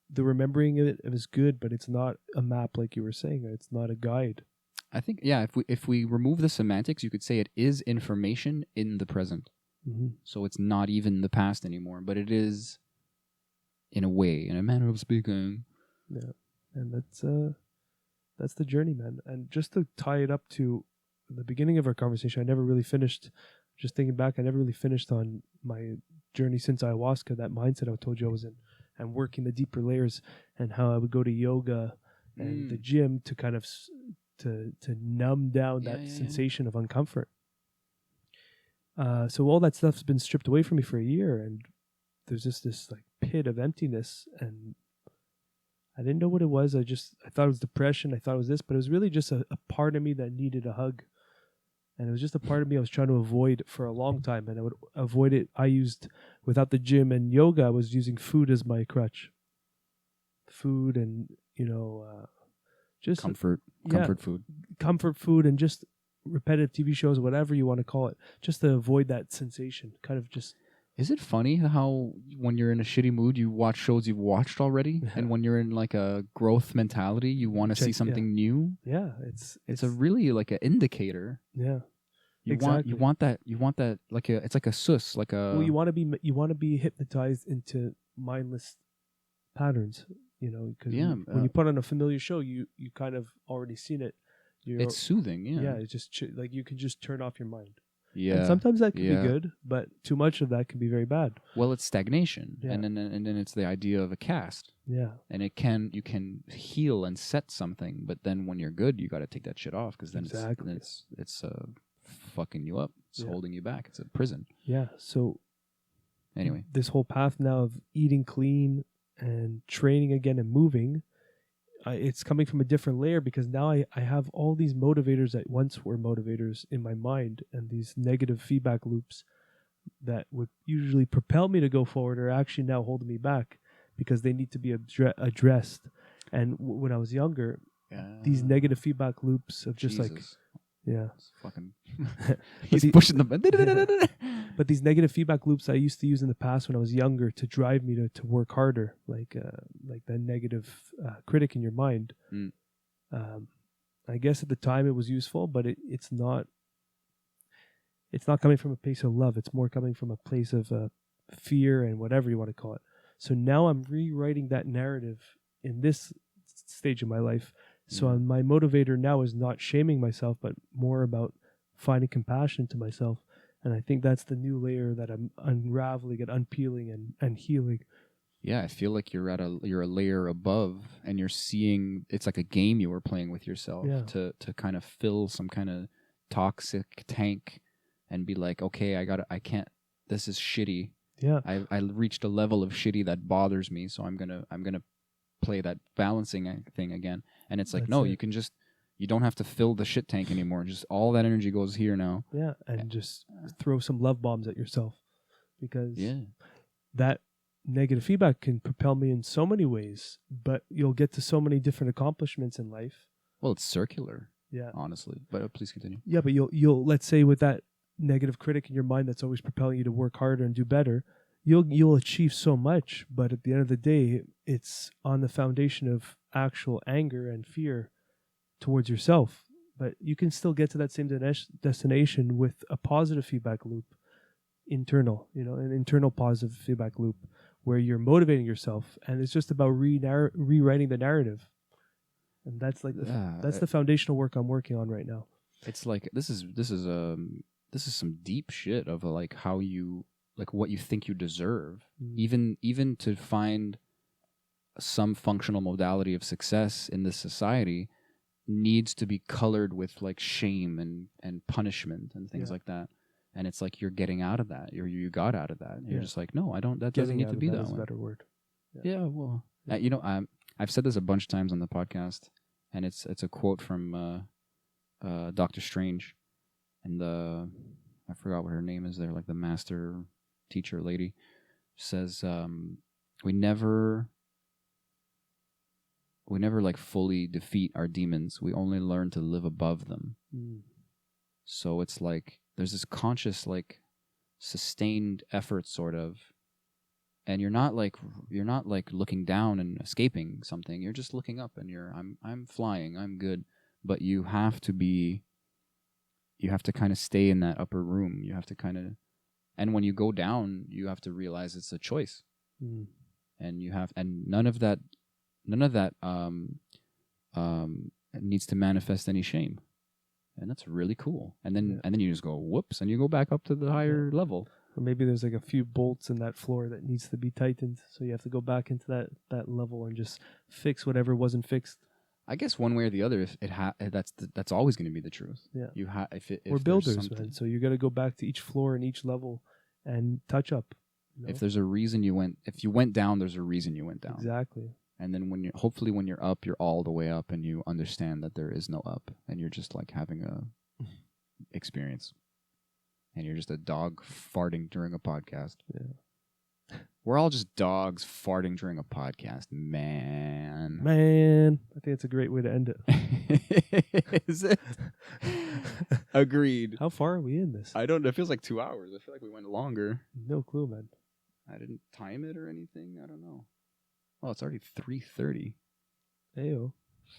the remembering of it is good, but it's not a map, like you were saying. It's not a guide. I think, yeah, if we remove the semantics, you could say it is information in the present. Mm-hmm. So it's not even the past anymore, but it is, in a way, in a manner of speaking. Yeah, and that's the journey, man. And just to tie it up to the beginning of our conversation, I never really finished. Just thinking back, I never really finished on my journey since ayahuasca, that mindset I told you I was in, and working the deeper layers, and how I would go to yoga and the gym to kind of to numb down that sensation of uncomfort. So all that stuff's been stripped away from me for a year, and there's just this like pit of emptiness, and I didn't know what it was. I thought it was depression. I thought it was this, but it was really just a part of me that needed a hug. And it was just a part of me I was trying to avoid for a long time, and I would avoid it. I used, without the gym and yoga, I was using food as my crutch. Food and, just Comfort food. Comfort food and just repetitive TV shows, whatever you want to call it, just to avoid that sensation. Kind of just... Is it funny how when you're in a shitty mood, you watch shows you've watched already, and when you're in like a growth mentality, you want to see something new? Yeah, it's a really like an indicator. Yeah, you want that like it's like a sus, like a. Well, you want to be hypnotized into mindless patterns, because when you put on a familiar show, you kind of already seen it. It's soothing, yeah. Yeah, it's just like you can just turn off your mind. Yeah. And sometimes that can yeah. be good, but too much of that can be very bad. Well, it's stagnation, Yeah. and then it's the idea of a cast, Yeah. and you can heal and set something, but then when you're good, you got to take that shit off because then Exactly. it's fucking you up, it's Yeah. holding you back, it's a prison. Yeah. So Anyway, this whole path now of eating clean and training again and moving, it's coming from a different layer because now I have all these motivators that once were motivators in my mind, and these negative feedback loops that would usually propel me to go forward are actually now holding me back because they need to be addressed. And when I was younger, these negative feedback loops of just Jesus. yeah. It's fucking He's pushing the But these negative feedback loops I used to use in the past when I was younger to drive me to work harder, like that negative critic in your mind. Mm. I guess at the time it was useful, but it's not. It's not coming from a place of love. It's more coming from a place of fear and whatever you want to call it. So now I'm rewriting that narrative in this stage of my life. So my motivator now is not shaming myself, but more about finding compassion to myself. And I think that's the new layer that I'm unraveling and unpeeling and healing. Yeah, I feel like you're a layer above, and you're seeing it's like a game you were playing with yourself to kind of fill some kind of toxic tank, and be like, okay, I can't. This is shitty. Yeah, I reached a level of shitty that bothers me, so I'm gonna play that balancing thing again. And it's like, That's you can just. You don't have to fill the shit tank anymore. Just all that energy goes here now. Yeah, and just throw some love bombs at yourself, because that negative feedback can propel me in so many ways, but you'll get to so many different accomplishments in life. Well, it's circular. Yeah, honestly. But please continue. Yeah, but you'll let's say with that negative critic in your mind that's always propelling you to work harder and do better, you'll achieve so much, but at the end of the day, it's on the foundation of actual anger and fear towards yourself. But you can still get to that same destination with a positive feedback loop, internal, an internal positive feedback loop where you're motivating yourself, and it's just about rewriting the narrative. And that's like that's the foundational work I'm working on right now. It's like this is some deep shit of like how you like what you think you deserve. Even to find some functional modality of success in this society needs to be colored with like shame and punishment and things like that. And it's like you're getting out of that. You got out of that. You're just like, no, I don't. That doesn't need to be that way. That's a better word. Yeah, well, I've said this a bunch of times on the podcast, and it's a quote from Dr. Strange, and I forgot what her name is there, like the master teacher lady, says, we never like fully defeat our demons. We only learn to live above them. So it's like there's this conscious, like, sustained effort, sort of, and you're not like looking down and escaping something. You're just looking up, and I'm flying. I'm good, but you have to kind of stay in that upper room. You have to kind of, and when you go down, you have to realize it's a choice, and none of that needs to manifest any shame, and that's really cool. And then you just go whoops, and you go back up to the higher level. Or maybe there's like a few bolts in that floor that needs to be tightened, so you have to go back into that level and just fix whatever wasn't fixed. I guess one way or the other, that's always going to be the truth. Yeah, if we're builders, man. So you got to go back to each floor and each level and touch up. If there's a reason if you went down, there's a reason you went down. Exactly. And then when you're up, you're all the way up, and you understand that there is no up, and you're just like having a experience, and you're just a dog farting during a podcast. Yeah, we're all just dogs farting during a podcast, man. I think it's a great way to end it. Is it? Agreed. How far are we in this? I don't know. It feels like 2 hours. I feel like we went longer. No clue, man. I didn't time it or anything. I don't know. Oh, it's already 3:30. Ayo.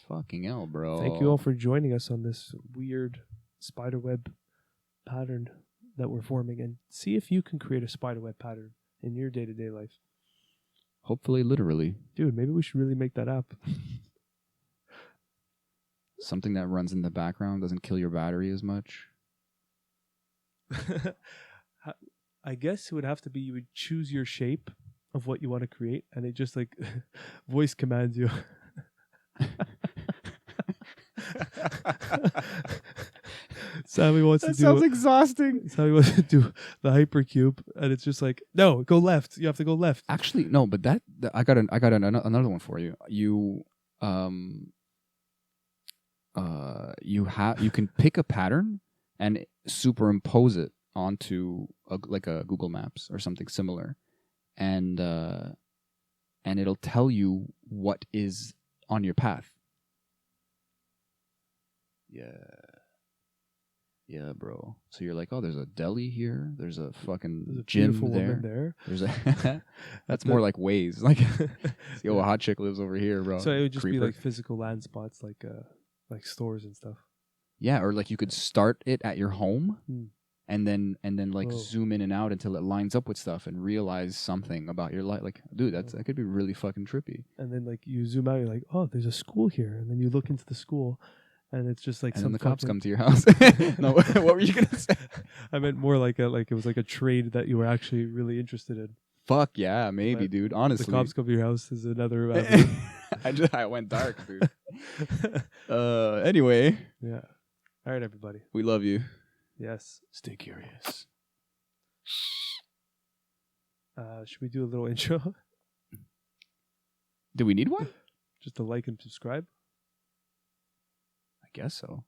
Fucking hell, bro. Thank you all for joining us on this weird spiderweb pattern that we're forming, and see if you can create a spiderweb pattern in your day-to-day life. Hopefully, literally. Dude, maybe we should really make that app. Something that runs in the background, doesn't kill your battery as much. I guess it would have to be you would choose your shape of what you want to create, and it just like voice commands you. Sammy wants to do. exhausting. Sammy wants to do the hypercube, and it's just like, no, go left. You have to go left. Actually, no, but I got another one for you. You you can pick a pattern and superimpose it onto like a Google Maps or something similar, and it'll tell you what is on your path. Yeah, bro. So you're like, oh, there's a deli here. There's a fucking There's a gym beautiful there. woman there. There's a that's more like Waze. Like, yo, a hot chick lives over here, bro. So it would just be Creeper. like physical land spots, like stores and stuff. Yeah, or like you could start it at your home, and then like Whoa. zoom in and out until it lines up with stuff and realize something about your life. Like, dude, that could be really fucking trippy. And then like you zoom out, you're like, oh, there's a school here, and then you look into the school, and it's just like And some then the cops fucking- come to your house. No, what were you gonna say? I meant more like it was like a trade that you were actually really interested in. Fuck yeah, maybe, But dude. Honestly, The cops come to your house is another. avenue. I went dark, dude. Anyway, Yeah. All right, everybody. we love you. Yes. Stay curious. Should we do a little intro? Do we need one? Just to like and subscribe. I guess so.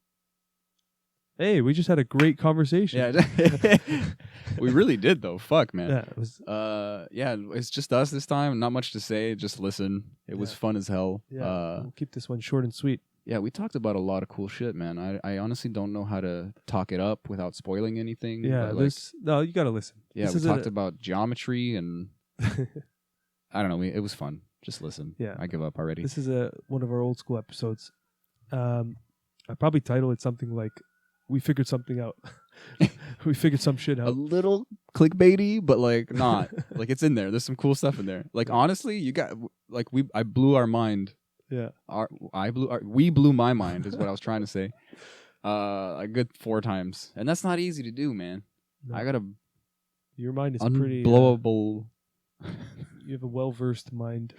Hey, we just had a great conversation. Yeah, we really did though. Fuck, man. Yeah, it was. Yeah, it's just us this time. Not much to say. Just listen. It was Yeah. fun as hell. Yeah, we'll keep this one short and sweet. Yeah, we talked about a lot of cool shit, man. I honestly don't know how to talk it up without spoiling anything. Yeah, but, like, no, you gotta listen. yeah, This we is talked about geometry and I don't know. It was fun. Just listen. Yeah. I give up already. This is one of our old school episodes. I probably title it something like "We figured something out." We figured some shit A out. little clickbaity, but like not. Like it's in there. There's some cool stuff in there. Like honestly, you got like I blew our mind. Yeah, We blew my mind is what I was trying to say. A good 4 times, and that's not easy to do, man. No. I got a Your mind is pretty. unblowable. You have a well-versed mind,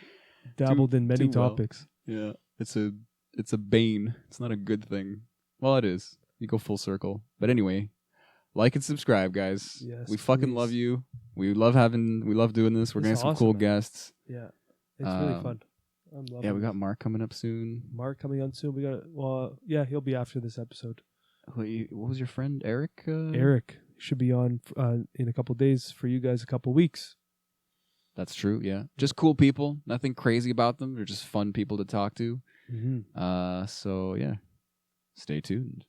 dabbled in many too well. topics. Yeah, it's a bane. It's not a good thing. Well, it is. You go full circle. But anyway, like and subscribe, guys. Yes, we fucking please. love you. We love doing this. We're This getting is some awesome, cool man. guests. Yeah, it's really Um, fun. I'm loving Yeah, we it. got Mark coming up soon. Mark coming on soon. We got yeah, he'll be after this episode. What was your friend Eric? Eric should be on in a couple days for you guys. A couple weeks. That's true. Yeah, just cool people. Nothing crazy about them. They're just fun people to talk to. Mm-hmm. So yeah, stay tuned.